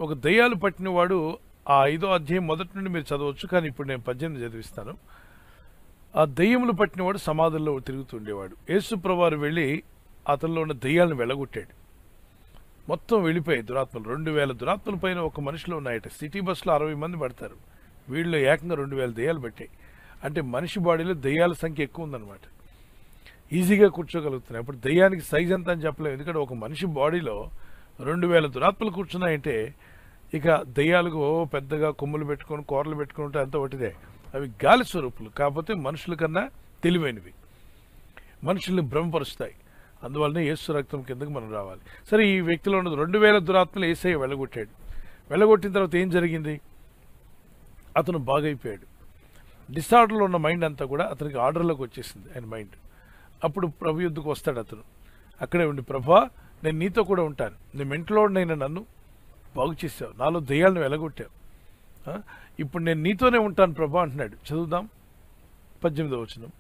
ఒక దయ్యాలు పట్టినవాడు ఆ 5వ అధ్యాయం మొదటి నుండి మీరు చదవచ్చు, కానీ ఇప్పుడు నేను 18 చదివిస్తాను. ఆ దయ్యములు పట్టినవాడు సమాధుల్లో తిరుగుతుండేవాడు. యేసు ప్రభువారు వెళ్ళి అతనిలో ఉన్న దయ్యాలను వెళ్ళగొట్టాడు. మొత్తం వెళ్ళిపోయాయి దురాత్మలు. 2000 దురాత్మల పైన ఒక మనిషిలో ఉన్నాయట. సిటీ బస్సులో 60 మంది పడతారు, వీళ్ళు ఏకంగా 2000 దయ్యాలు పెట్టాయి. అంటే మనిషి బాడీలో దయ్యాల సంఖ్య ఎక్కువ ఉందన్నమాట. ఈజీగా కూర్చోగలుగుతున్నాయి. అప్పుడు దయ్యానికి సైజ్ ఎంత అని చెప్పలేము, ఎందుకంటే ఒక మనిషి బాడీలో 2000 దురాత్మలు కూర్చున్నాయంటే ఇక దయ్యాలకు పెద్దగా కొమ్ములు పెట్టుకొని కూరలు పెట్టుకుని ఉంటే అంత ఒకటిదే. అవి గాలి స్వరూపులు, కాకపోతే మనుషుల కన్నా తెలివైనవి, మనుషుల్ని భ్రమపరుస్తాయి. అందువల్లనే యేసు రక్తం కిందకు మనం రావాలి. సరే, ఈ వ్యక్తిలో ఉన్నది 2000 దురాత్మలు యేసయ్య వెళ్ళగొట్టాడు. వెళ్ళగొట్టిన తర్వాత ఏం జరిగింది? అతను బాగైపోయాడు. డిసార్డర్లో ఉన్న మైండ్ అంతా కూడా అతనికి ఆర్డర్లోకి వచ్చేసింది, ఆయన మైండ్. అప్పుడు ప్రభు యుద్ధకు వస్తాడు అతను. అక్కడే ఉండి, ప్రభా నేను నీతో కూడా ఉంటాను, నీ మెంట్లో నైనా నన్ను బాగు చేసావు, నాలో దయ్యాలను వెళ్ళగొట్టావు, ఇప్పుడు నేను నీతోనే ఉంటాను ప్రభా అంటున్నాడు. చదువుదాం 18వ వచనం.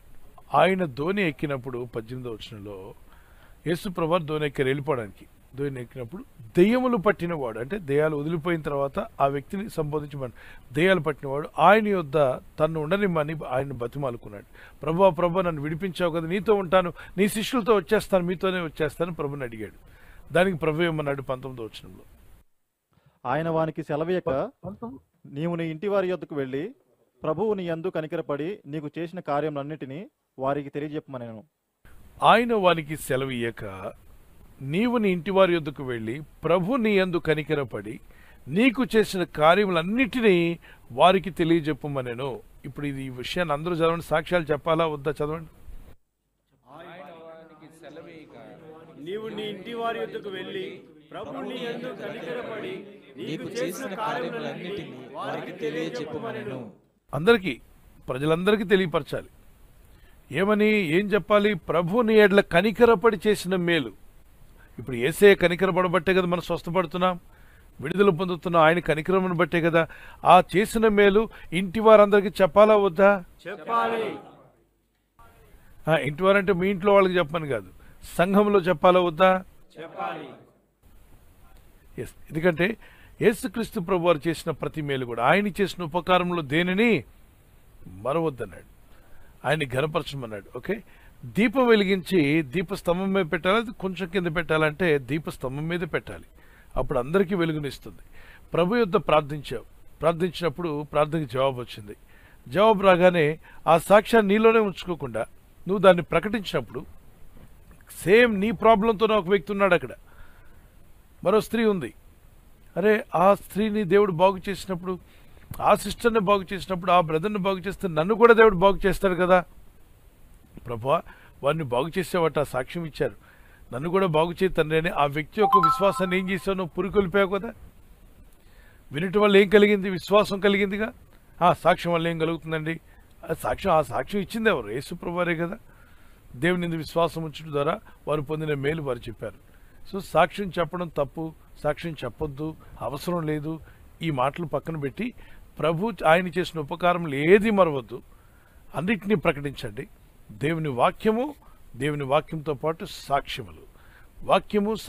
ఆయన ధోని ఎక్కినప్పుడు 18వ వచనంలో యేసు ప్రభు ధోని ఎక్కి వెళ్ళిపోవడానికి ధోని ఎక్కినప్పుడు దెయ్యములు పట్టినవాడు, అంటే దెయ్యాలు వదిలిపోయిన తర్వాత ఆ వ్యక్తిని సంబోధించమని, దెయ్యాలు పట్టినవాడు ఆయన యొద్ద తన్ను ఉండనిమ్మని ఆయన బతిమాలుకున్నాడు. ప్రభా ప్రభా నన్ను విడిపించావు కదా, నీతో ఉంటాను, నీ శిష్యులతో వచ్చేస్తాను, మీతోనే వచ్చేస్తాను ప్రభుని అడిగాడు. దానికి ప్రభు ఏమన్నాడు 19వ వచనంలో? ఆయన వానికి సెలవీయక, నీవు నీ ఇంటి వారి యొద్దకు వెళ్ళి ప్రభువు నీ యందు కనికరపడి నీకు చేసిన కార్యములన్నిటినీ వారికి తెలియజెప్పమనెను. ఆయన వానికి సెలవీయక, నీవు నీ ఇంటి వారి యొద్దకు వెళ్ళి ప్రభు నీ యందు కనికరపడి నీకు చేసిన కార్యములన్నిటినీ వారికి తెలియజెప్పమనెను. ఇప్పుడు ఇది ఈ విషయాన్ని అందరూ చదవండి, సాక్ష్యాలు చెప్పాలా వద్దా? చదవండి. నీవు నీ ఇంటి వారి యొద్దకు వెళ్ళి ప్రభు నీ యందు కనికరపడి నీకు చేసిన కార్యములన్నిటినీ వారికి తెలియజెప్పమనెను. అందరికీ, ప్రజలందరికీ తెలియపరచాలి. ఏమని, ఏం చెప్పాలి? ప్రభు నీ ఎడల కనికరపడి చేసిన మేలు. ఇప్పుడు యేసయ్య కనికరపడబట్టే కదా మనం స్వస్థపడుతున్నాం, విడుదల పొందుతున్నాం, ఆయన కనికరమును బట్టే కదా. ఆ చేసిన మేలు ఇంటి వారందరికీ చెప్పాలా వద్దా? చెప్పాలి. ఇంటి వారంటే మీ ఇంట్లో వాళ్ళకి చెప్పమని కాదు, సంఘంలో చెప్పాలా వద్దా? చెప్పాలి. ఎస్, ఎందుకంటే యేసుక్రీస్తు ప్రభు వారు చేసిన ప్రతి మేలు కూడా, ఆయన చేసిన ఉపకారంలో దేనిని మరవద్దన్నాడు, ఆయన్ని ఘనపరచమన్నాడు. ఓకే, దీపం వెలిగించి దీపస్తంభం మీద పెట్టాలి, అది కొంచెం కింద పెట్టాలంటే దీపస్తంభం మీద పెట్టాలి, అప్పుడు అందరికీ వెలుగునిస్తుంది. ప్రభు యొద్ద ప్రార్థించినప్పుడు ప్రార్థనకి జవాబు వచ్చింది. జవాబు రాగానే ఆ సాక్ష్యాన్ని నీలోనే ఉంచుకోకుండా నువ్వు దాన్ని ప్రకటించినప్పుడు, సేమ్ నీ ప్రాబ్లంతో ఒక వ్యక్తి ఉన్నాడు అక్కడ, మరో స్త్రీ ఉంది. అరే, ఆ స్త్రీని దేవుడు బాగు చేసినప్పుడు, ఆ సిస్టర్ని బాగు చేసినప్పుడు, ఆ బ్రదర్ని బాగు చేస్తే నన్ను కూడా దేవుడు బాగు చేస్తాడు కదా. ప్రభువా, వారిని బాగు చేసేవాట సాక్ష్యం ఇచ్చారు, నన్ను కూడా బాగు చేయి తండ్రి అని ఆ వ్యక్తి యొక్క విశ్వాసాన్ని ఏం చేసావు? నువ్వు పురికొల్పావు కదా. వినటం వల్ల ఏం కలిగింది? విశ్వాసం కలిగిందిగా. ఆ సాక్ష్యం వల్ల ఏం కలుగుతుందండి? ఆ సాక్ష్యం ఇచ్చింది ఎవరు? యేసు ప్రభువారే కదా. దేవుని యందు విశ్వాసం ఉంచడం ద్వారా వారు పొందిన మేలు వారు చెప్పారు. సో సాక్ష్యం చెప్పడం తప్పు, సాక్ష్యం చెప్పొద్దు, అవసరం లేదు, ఈ మాటలు పక్కన పెట్టి ప్రభు ఆయన చేసిన ఉపకారములు ఏది మరవద్దు, అన్నిటినీ ప్రకటించండి. దేవుని వాక్యంతో పాటు సాక్ష్యములు,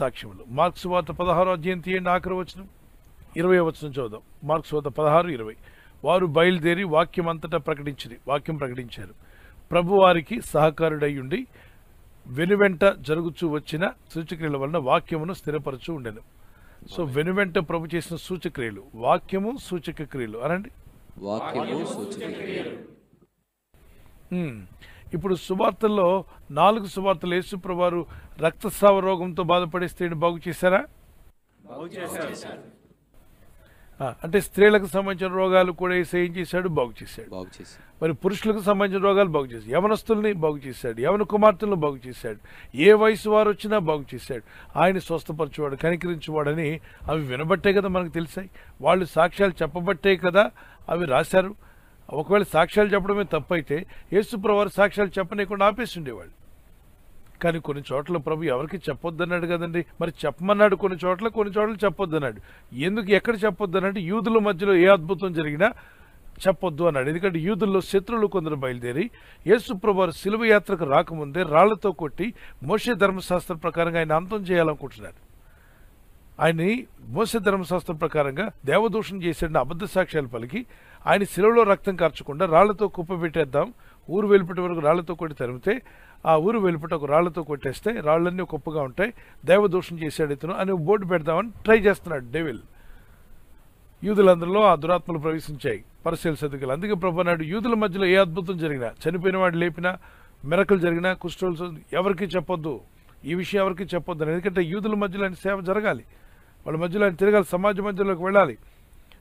సాక్ష్యములు. మార్క్స్ వార్త 16వ అధ్యాయం తీయండి, ఆఖరి వచనం 20వ వచనం చదువుదాం. మార్క్స్ వార్త 16:20. వారు బయలుదేరి వాక్యం ప్రకటించారు. ప్రభు వారికి సహకారుడై ఉండి వెనువెంట జరుగుచూ వచ్చిన సూచక్రియల వలన వాక్యమును స్థిరపరచు ఉండెను. సో వెనువెంట ప్రభు చేసిన సూచక్రియలు, వాక్యము సూచక క్రియలు అనండి. ఇప్పుడు సువార్తల్లో 4 సువార్తలు యేసు ప్రభు వారు రక్తస్రావ రోగంతో బాధపడే స్త్రీని బాగు చేశారా? అంటే స్త్రీలకు సంబంధించిన రోగాలు కూడా ఏం చేశాడు? బాగు చేశాడు. మరి పురుషులకు సంబంధించిన రోగాలు బాగు చేశాడు, యవనస్తుల్ని బాగు చేశాడు, యవన కుమార్తెలను బాగు చేశాడు, ఏ వయసు వారు వచ్చినా బాగు చేశాడు. ఆయన స్వస్థపరచువాడు, కనికరించువాడని అవి వినబట్టే కదా మనకు తెలిసాయి. వాళ్ళు సాక్ష్యాలు చెప్పబట్టే కదా అవి రాశారు. ఒకవేళ సాక్ష్యాలు చెప్పడమే తప్పైతే యేసు ప్రభు వారు సాక్ష్యాలు చెప్పనీయకుండా ఆపేసి ఉండేవాళ్ళు. కానీ కొన్ని చోట్ల ప్రభు ఎవరికి చెప్పొద్దన్నాడు కదండి. మరి చెప్పమన్నాడు కొన్ని చోట్ల చెప్పొద్దన్నాడు. ఎందుకు, ఎక్కడ చెప్పొద్దనంటే యూదుల మధ్యలో ఏ అద్భుతం జరిగినా చెప్పొద్దు అన్నాడు. ఎందుకంటే యూదుల్లో శత్రువులు కొందరు బయలుదేరి యేసు ప్రభు వారు శిలువ యాత్రకు రాకముందే రాళ్లతో కొట్టి మోషే ధర్మశాస్త్రం ప్రకారంగా ఆయన అంతం చేయాలనుకుంటున్నారు. ఆయన్ని మోషే ధర్మశాస్త్రం ప్రకారంగా దేవదూషణ చేశాడని అబద్ధ సాక్ష్యాలు పలికి ఆయన శిలువలో రక్తం కార్చకుండా రాళ్లతో కుప్పబెట్టేద్దాం, ఊరు వెలుపటి వరకు రాళ్లతో కొట్టి తరిమితే, ఆ ఊరు వెలుపట ఒక రాళ్లతో కొట్టేస్తే రాళ్ళన్నీ కుప్పగా ఉంటాయి, దేవదూషణ చేశాడు ఇతను అని బోర్డు పెడదామని ట్రై చేస్తున్నాడు డెవిల్. యూదులందరిలో ఆ దురాత్మలు ప్రవేశించాయి, పరిశీల సదుకులు. అందుకే ప్రభు అన్నాడు, యూదుల మధ్యలో ఏ అద్భుతం జరిగినా, చనిపోయిన వాడు లేపినా, మిరకలు జరిగినా, కుష్ఠరోగులు ఎవరికి చెప్పొద్దు, ఈ విషయం ఎవరికి చెప్పొద్దు. ఎందుకంటే యూదుల మధ్యలో ఆయన సేవ జరగాలి, వాళ్ళ మధ్యలో ఆయన తిరగాలి, సమాజ మధ్యలోకి వెళ్ళాలి,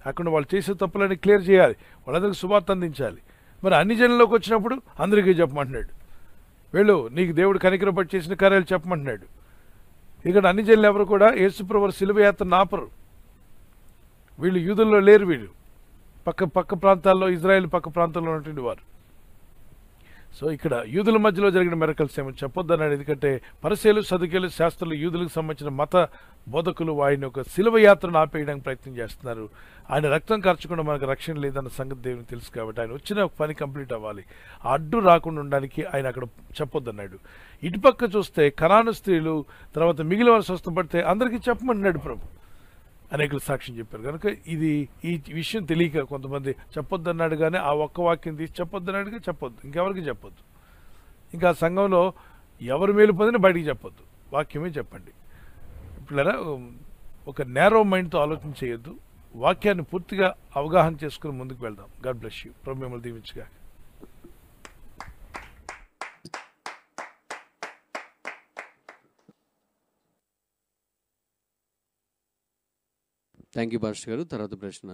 అక్కడ వాళ్ళు చేసే తప్పులని క్లియర్ చేయాలి, వాళ్ళందరికీ శుభార్త అందించాలి. మరి అన్ని జనంలోకి వచ్చినప్పుడు అందరికీ చెప్పమంటున్నాడు. వీళ్ళు నీకు దేవుడు కనికరపడి చేసిన కార్యాలు చెప్పమంటున్నాడు. ఇక్కడ అన్ని జనులు ఎవరు కూడా యేసుప్రభు వారి శిలువ యాత్రను ఆపరు. వీళ్ళు యూదుల్లో లేరు, వీళ్ళు పక్క ప్రాంతాల్లో, ఇజ్రాయెల్ పక్క ప్రాంతాల్లో ఉన్నటువంటి వారు. సో ఇక్కడ యూదుల మధ్యలో జరిగిన మిరకల్స్ ఏమో చెప్పొద్దన్నాడు. ఎందుకంటే పరిసయ్యులు, సదుకేయులు, శాస్త్రులు, యూదులకు సంబంధించిన మత బోధకులు ఆయన ఒక శిలువ యాత్రను ఆపేయడానికి ప్రయత్నం చేస్తున్నారు. ఆయన రక్తం కార్చకుండా మనకు రక్షణ లేదన్న సంగతి దేవునికి తెలుసు. కాబట్టి ఆయన వచ్చిన పని కంప్లీట్ అవ్వాలి, ఆ అడ్డు రాకుండా ఉండడానికి ఆయన అక్కడ చెప్పొద్దన్నాడు. ఇటుపక్క చూస్తే కనాను స్త్రీలు, తర్వాత మిగిలిన వారు స్వస్థపడితే అందరికీ చెప్పమంటున్నాడు ప్రభు. అనేకులు సాక్ష్యం చెప్పారు. కనుక ఈ విషయం తెలియక కొంతమంది చెప్పొద్దన్నాడు, కానీ ఆ ఒక్క వాక్యం తీసి చెప్పొద్దన్నాడుగా చెప్పొద్దు, ఇంకెవరికి చెప్పొద్దు. ఇంకా సంఘంలో ఎవరు మేలు పొందినా బయటికి చెప్పొద్దు, వాక్యమే చెప్పండి. ఇప్పుడు ఒక నేరో మైండ్తో ఆలోచన చేయొద్దు, వాక్యాన్ని పూర్తిగా అవగాహన చేసుకుని ముందుకు వెళ్దాం. God bless you. ప్రభు మిమ్మల్ని దీవించుగా. థ్యాంక్ యూ పాస్టర్ గారు. తర్వాత ప్రశ్న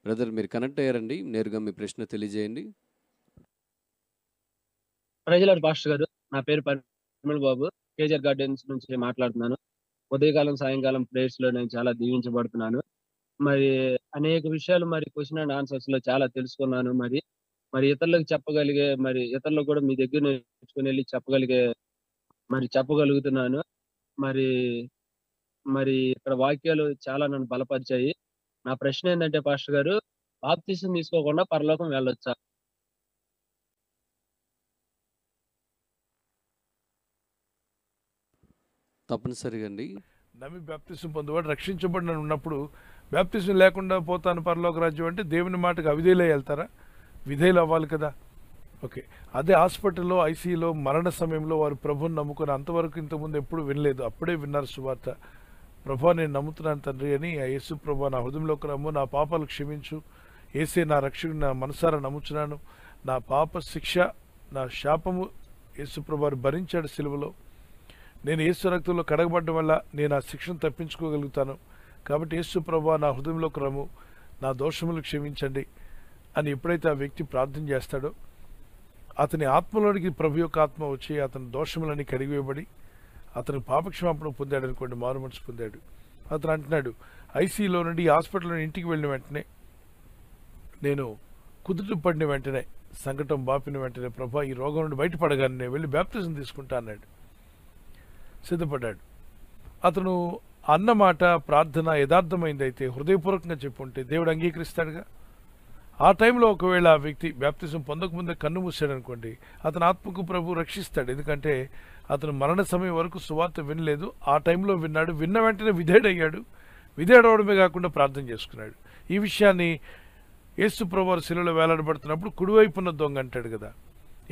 బ్రదర్, మీరు కనెక్ట్ అయ్యారండి, నేరుగా మీ ప్రశ్న తెలియజేయండి. ప్రజలాడు పాస్టర్ గారు, నా పేరు పరిమళ బాబు, కేజర్ గార్డెన్స్ నుంచి మాట్లాడుతున్నాను. ఉదయకాలం సాయంకాలం ప్రేయర్స్ లో నేను చాలా దీవించబడుతున్నాను. మరి అనేక విషయాలు మరి క్వశ్చన్ అండ్ ఆన్సర్స్ లో చాలా తెలుసుకున్నాను. మరి ఇతరులకు చెప్పగలిగే, మరి ఇతరులకు కూడా మీ దగ్గర నేర్చుకుని వెళ్ళి చెప్పగలుగుతున్నాను. మరి ఇక్కడ వాక్యాలు చాలా నన్ను బలపరిచాయి. నా ప్రశ్న ఏంటంటే పాస్టర్ గారు, బాప్తిసం తీసుకోకుండా పరలోకం వెళ్ళొచ్చా? తప్పనిసరిగా అండి. నమ్మి బాప్తిసం పొందువాడు రక్షించబడిన ఉన్నప్పుడు బాప్తిసం లేకుండా పోతాను పరలోక రాజ్యం అంటే దేవుని మాటకు అవిధేయులై వెళ్తారా? విధేయులు అవ్వాలి కదా. ఓకే, అదే హాస్పిటల్లో ఐసీయూలో మరణ సమయంలో వారు ప్రభుని నమ్ముకొని అంతవరకు ఇంతకుముందు ఎప్పుడు వినలేదు, అప్పుడే విన్నారు సువార్త. ప్రభా నేను నమ్ముతున్నాను తండ్రి అని, ఆ యేసు ప్రభా నా హృదయంలోకి రమ్ము, నా పాపాలు క్షమించు, యేసే నా రక్షకుడు, నా మనసారా నమ్ముచున్నాను, నా పాప శిక్ష నా శాపము యేసు ప్రభు భరించాడు సిలువలో, నేను యేసు రక్తంలో కడగబడ్డం వల్ల నేను ఆ శిక్షను తప్పించుకోగలుగుతాను, కాబట్టి యేసు ప్రభు నా హృదయంలోకి రమ్ము, నా దోషములు క్షమించండి అని ఎప్పుడైతే ఆ వ్యక్తి ప్రార్థన చేస్తాడో అతని ఆత్మలోనికి ప్రభు యొక్క ఆత్మ వచ్చి అతని దోషములని కడిగివేయబడి అతను పాపక్షమాపణ పొందాడు అనుకోండి, మారు మనసు పొందాడు. అతను అంటున్నాడు ఐసీయూలో నుండి హాస్పిటల్ నుండి ఇంటికి వెళ్ళిన వెంటనే, నేను కుదుట పడిన వెంటనే, సంకటం బాపిన వెంటనే ప్రభా ఈ రోగం నుండి బయటపడగానే నేను వెళ్ళి బ్యాప్టిజం తీసుకుంటా అన్నాడు, సిద్ధపడ్డాడు. అతను అన్నమాట ప్రార్థన యథార్థమైందైతే, హృదయపూర్వకంగా చెప్పుంటే దేవుడు అంగీకరిస్తాడుగా. ఆ టైంలో ఒకవేళ ఆ వ్యక్తి బ్యాప్తిజం పొందకముందే కన్ను మూసాడు అనుకోండి, అతని ఆత్మకు ప్రభు రక్షిస్తాడు. ఎందుకంటే అతను మరణ సమయం వరకు సువార్త వినలేదు, ఆ టైంలో విన్నాడు, విన్న వెంటనే విధేయుడయ్యాడు. విధేయుడవడమే కాకుండా ప్రార్థన చేసుకున్నాడు. ఈ విషయాన్ని యేసు ప్రభు శిలువలో వేలాడబడుతున్నప్పుడు కుడివైపున్న దొంగ అంటాడు కదా,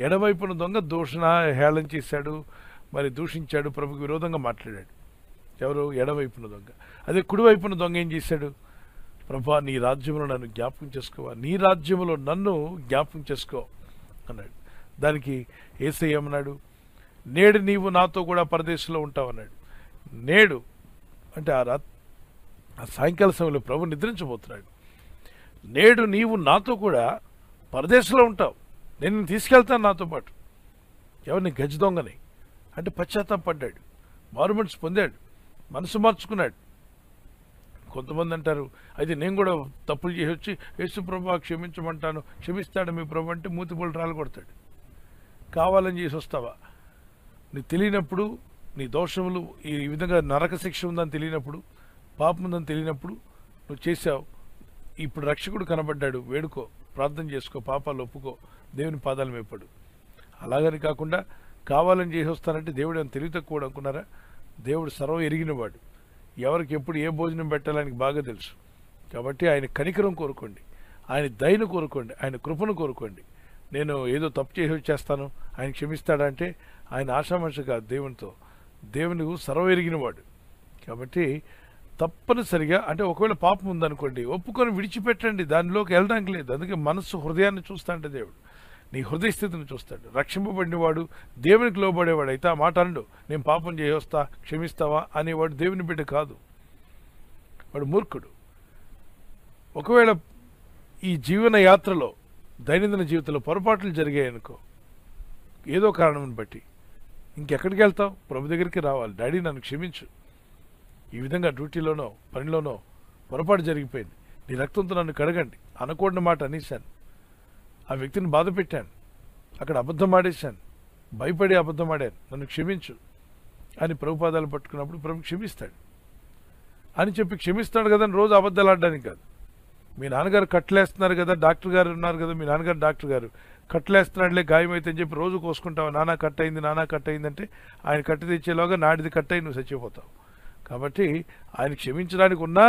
ఎడవైపున్న దొంగ దూషణ హేళన చేశాడు, మరి దూషించాడు, ప్రభుకి విరోధంగా మాట్లాడాడు. ఎవరు? ఎడవైపున్న దొంగ. అదే కుడివైపున్న దొంగ ఏం చేశాడు? ప్రభా నీ రాజ్యంలో నన్ను జ్ఞాపకం చేసుకోవా, నీ రాజ్యంలో నన్ను జ్ఞాపకం చేసుకో అన్నాడు. దానికి యేసయ్య ఏమన్నాడు? నేడు నీవు నాతో కూడా పరదేశంలో ఉంటావు అన్నాడు. నేడు అంటే ఆ సాయంకాల సమయంలో ప్రభు నిద్రించబోతున్నాడు. నేడు నీవు నాతో కూడా పరదేశంలో ఉంటావు, నేను నిన్ను తీసుకెళ్తాను నాతో పాటు. ఎవరిని? గజ దొంగని. అంటే పశ్చాత్తాపడ్డాడు, మారుమనసు పొందాడు, మనసు మార్చుకున్నాడు. కొంతమంది అంటారు అయితే నేను కూడా తప్పులు చేసి వచ్చి యేసు ప్రభు క్షమించమంటాను, క్షమిస్తాడు మీ ప్రభు అంటే మూతిపళ్ళు రాలు కొడతాడు. కావాలని చేసి వస్తావా? నీకు తెలియనప్పుడు, నీ దోషములు ఈ విధంగా నరక శిక్ష ఉందని తెలియనప్పుడు, పాపం ఉందని తెలియనప్పుడు నువ్వు చేశావు. ఇప్పుడు రక్షకుడు కనబడ్డాడు, వేడుకో, ప్రార్థన చేసుకో, పాపాలు ఒప్పుకో, దేవుని పాదాలు మేపడు. అలాగని కాకుండా కావాలని చేసి వస్తానంటే దేవుడు ఏమైనా తెలివి తక్కువ అనుకున్నారా? దేవుడు సర్వం ఎరిగినవాడు, ఎవరికి ఎప్పుడు ఏ భోజనం పెట్టాలని బాగా తెలుసు. కాబట్టి ఆయన కనికరం కోరుకోండి, ఆయన దయను కోరుకోండి, ఆయన కృపను కోరుకోండి. నేను ఏదో తప్పు చేసి వచ్చేస్తాను, ఆయన క్షమిస్తాడంటే ఆయన ఆశామనిషి కాదు. దేవుని సర్వం ఎరిగినవాడు. కాబట్టి తప్పనిసరిగా అంటే ఒకవేళ పాపం ఉందనుకోండి, ఒప్పుకొని విడిచిపెట్టండి, దానిలోకి వెళ్ళడానికి లేదు. అందుకే మనస్సు హృదయాన్ని చూస్తాంటే దేవుడు నీ హృదయ స్థితిని చూస్తాడు. రక్షింపబడినవాడు, దేవునికి లోబడేవాడు అయితే ఆ మాట అనడు, నేను పాపం చేయొస్తా క్షమిస్తావా అనేవాడు దేవుని బిడ్డ కాదు, వాడు మూర్ఖుడు. ఒకవేళ ఈ జీవన యాత్రలో దైనందిన జీవితంలో పొరపాట్లు జరిగాయనుకో, ఏదో కారణం బట్టి ఇంకెక్కడికి వెళ్తావు? ప్రభు దగ్గరికి రావాలి. డాడీ నన్ను క్షమించు, ఈ విధంగా డ్యూటీలోనో పనిలోనో పొరపాటు జరిగిపోయింది, నీ రక్తంతో నన్ను కడగండి, అనకూడని మాట అనేశాను, ఆ వ్యక్తిని బాధ పెట్టాను, అక్కడ అబద్ధం ఆడేశాను, భయపడి అబద్ధం ఆడాను, నన్ను క్షమించు అని ప్రభుపాదాలు పట్టుకున్నప్పుడు ప్రభు క్షమిస్తాడు అని చెప్పి క్షమిస్తాడు కదా. రోజు అబద్ధాలు ఆడడానికి కాదు. మీ నాన్నగారు కట్టలేస్తున్నారు కదా, డాక్టర్ గారు ఉన్నారు కదా, మీ నాన్నగారు డాక్టర్ గారు కట్టలేస్తున్నాడులే గాయం అయితే అని చెప్పి రోజు కోసుకుంటావు, నానా కట్ అయింది అంటే ఆయన కట్టు తెచ్చేలోగా నాడిది కట్ అయి నువ్వు చచ్చిపోతావు. కాబట్టి ఆయన క్షమించడానికి ఉన్నా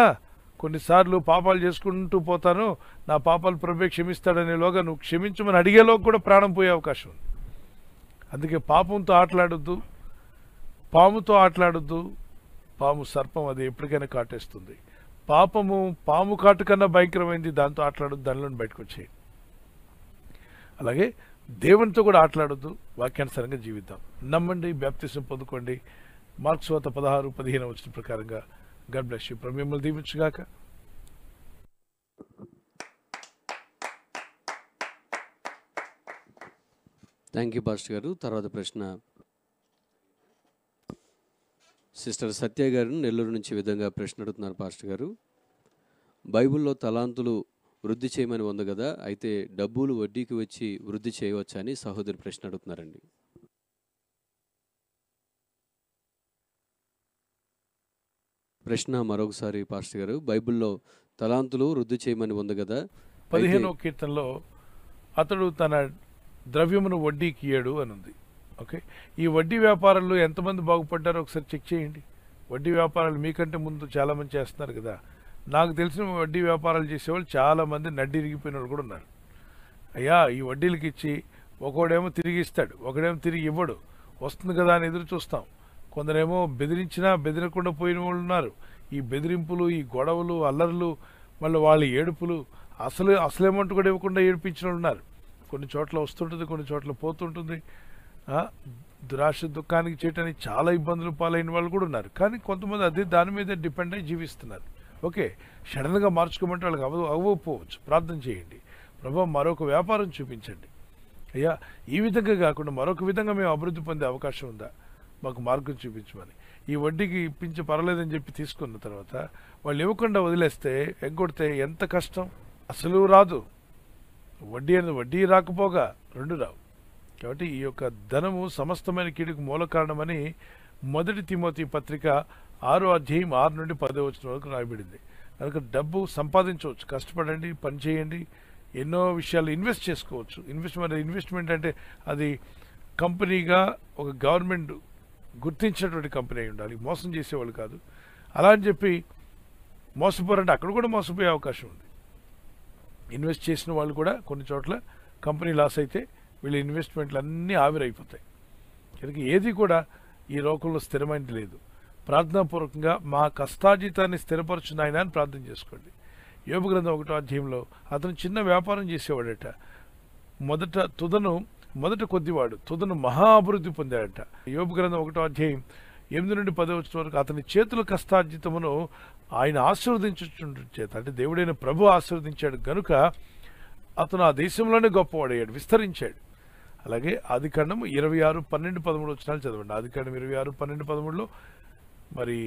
కొన్నిసార్లు పాపాలు చేసుకుంటూ పోతాను, నా పాపాలు ప్రభే క్షమిస్తాడనేలోగా నువ్వు క్షమించమని అడిగేలోకి కూడా ప్రాణం పోయే అవకాశం ఉంది. అందుకే పాపంతో ఆటలాడొద్దు, పాముతో ఆటలాడొద్దు. పాము సర్పం, అది ఎప్పటికైనా కాటేస్తుంది. పాము కాటు కన్నా భయంకరమైంది, దాంతో ఆటలాడొద్దు, దానిలో బయటకు వచ్చేయి. అలాగే దేవునితో కూడా ఆటలాడొద్దు, వాక్యానుసారంగా జీవిద్దాం. నమ్మండి, బాప్తిసం పొందుకోండి. మార్క్స్ వార్త 16:15 వచ్చిన ప్రకారంగా. God bless you. ప్రభు మిమ్మల్ని దీవించుగాక. థ్యాంక్ యూ పాస్టర్ గారు. తర్వాత ప్రశ్న సిస్టర్ సత్య గారు నెల్లూరు నుంచి ఈ విధంగా ప్రశ్న అడుగుతున్నారు పాస్టర్ గారు. బైబిల్లో తలాంతులు వృద్ధి చేయమని ఉంది కదా, అయితే డబ్బులు వడ్డీకి వచ్చి వృద్ధి చేయవచ్చా అని సహోదరి ప్రశ్న అడుగుతున్నారండి. ప్రశ్న మరొకసారి పాస్టర్ గారు, బైబిల్లో తలాంతులు వృద్ధి చేయమని ఉంది కదా, 15వ కీర్తనలో అతడు తన ద్రవ్యమును వడ్డీకి ఇయ్యడు అని ఉంది. ఓకే, ఈ వడ్డీ వ్యాపారాల్లో ఎంతమంది బాగుపడ్డారో ఒకసారి చెక్ చేయండి. వడ్డీ వ్యాపారాలు మీకంటే ముందు చాలామంది చేస్తున్నారు కదా. నాకు తెలిసిన వడ్డీ వ్యాపారాలు చేసేవాళ్ళు చాలామంది నడ్డి ఇరిగిపోయిన వాళ్ళు కూడా ఉన్నారు. అయ్యా ఈ వడ్డీలకి ఇచ్చి ఒకడేమో తిరిగి ఇస్తాడు, ఒకడేమో తిరిగి ఇవ్వడు, వస్తుంది కదా అని ఎదురు చూస్తాం. కొందరేమో బెదిరించినా బెదిరకుండా పోయిన వాళ్ళు ఉన్నారు. ఈ బెదిరింపులు, ఈ గొడవలు, అల్లర్లు, మళ్ళీ వాళ్ళ ఏడుపులు, అసలేమంటూ కూడా ఇవ్వకుండా ఏడిపించిన వాళ్ళు ఉన్నారు. కొన్ని చోట్ల వస్తుంటుంది, కొన్ని చోట్ల పోతుంటుంది. దురాశ దుఃఖానికి చేయడానికి చాలా ఇబ్బందులు పాలైన వాళ్ళు కూడా ఉన్నారు. కానీ కొంతమంది అదే దాని మీద డిపెండ్ అయి జీవిస్తున్నారు. ఓకే, సడన్గా మార్చుకోమంటే వాళ్ళకి అవ్వకపోవచ్చు. ప్రార్థన చేయండి, ప్రభు మరొక వ్యాపారం చూపించండి అయ్యా, ఈ విధంగా కాకుండా మరొక విధంగా మేము అభివృద్ధి పొందే అవకాశం ఉందా, మాకు మార్గం చూపించమని. ఈ వడ్డీకి ఇప్పించి పర్వాలేదని చెప్పి తీసుకున్న తర్వాత వాళ్ళు ఇవ్వకుండా వదిలేస్తే, ఎగ్గొడితే ఎంత కష్టం. అసలు రాదు వడ్డీ అనేది, వడ్డీ రాకపోగా రెండు రావు. కాబట్టి ఈ యొక్క ధనము సమస్తమైన కీడుకు మూల కారణమని 1 తిమోతి పత్రిక 6వ అధ్యాయం 6 నుండి 10వ వచనం వరకు రాయబడింది. కనుక డబ్బు సంపాదించవచ్చు, కష్టపడండి, పని చేయండి, ఎన్నో విషయాలు ఇన్వెస్ట్ చేసుకోవచ్చు. ఇన్వెస్ట్మెంట్ అంటే అది కంపెనీగా ఒక గవర్నమెంట్ గుర్తించినటువంటి కంపెనీ అయి ఉండాలి, మోసం చేసేవాళ్ళు కాదు. అలా అని చెప్పి మోసపోరంటే అక్కడ కూడా మోసపోయే అవకాశం ఉంది. ఇన్వెస్ట్ చేసిన వాళ్ళు కూడా కొన్ని చోట్ల కంపెనీ లాస్ అయితే వీళ్ళ ఇన్వెస్ట్మెంట్లు అన్నీ ఆవిరైపోతాయి. కనుక ఏది కూడా ఈ లోకంలో స్థిరమైనది లేదు. ప్రార్థనాపూర్వకంగా మా కష్టార్జితాన్ని స్థిరపరచును ఆయన అని ప్రార్థన చేసుకోండి. యోబు గ్రంథం 1వ అధ్యాయంలో అతను చిన్న వ్యాపారం చేసేవాడట. మొదట కొద్దివాడు, తుదను మహా అభివృద్ధి పొందాడట. యోబు గ్రంథం 1వ అధ్యాయం 8 నుండి 10వ వచనం వరకు అతని చేతుల కష్టార్జితమును ఆయన ఆశీర్వదించుచుండు చేత, అంటే దేవుడైన ప్రభు ఆశీర్వదించాడు గనుక అతను ఆ దేశంలోనే గొప్పవాడయ్యాడు, విస్తరించాడు. అలాగే ఆదికాండం 26:12-13 వచనాలు చదవండి. ఆదికాండం 26:12-13లో మరి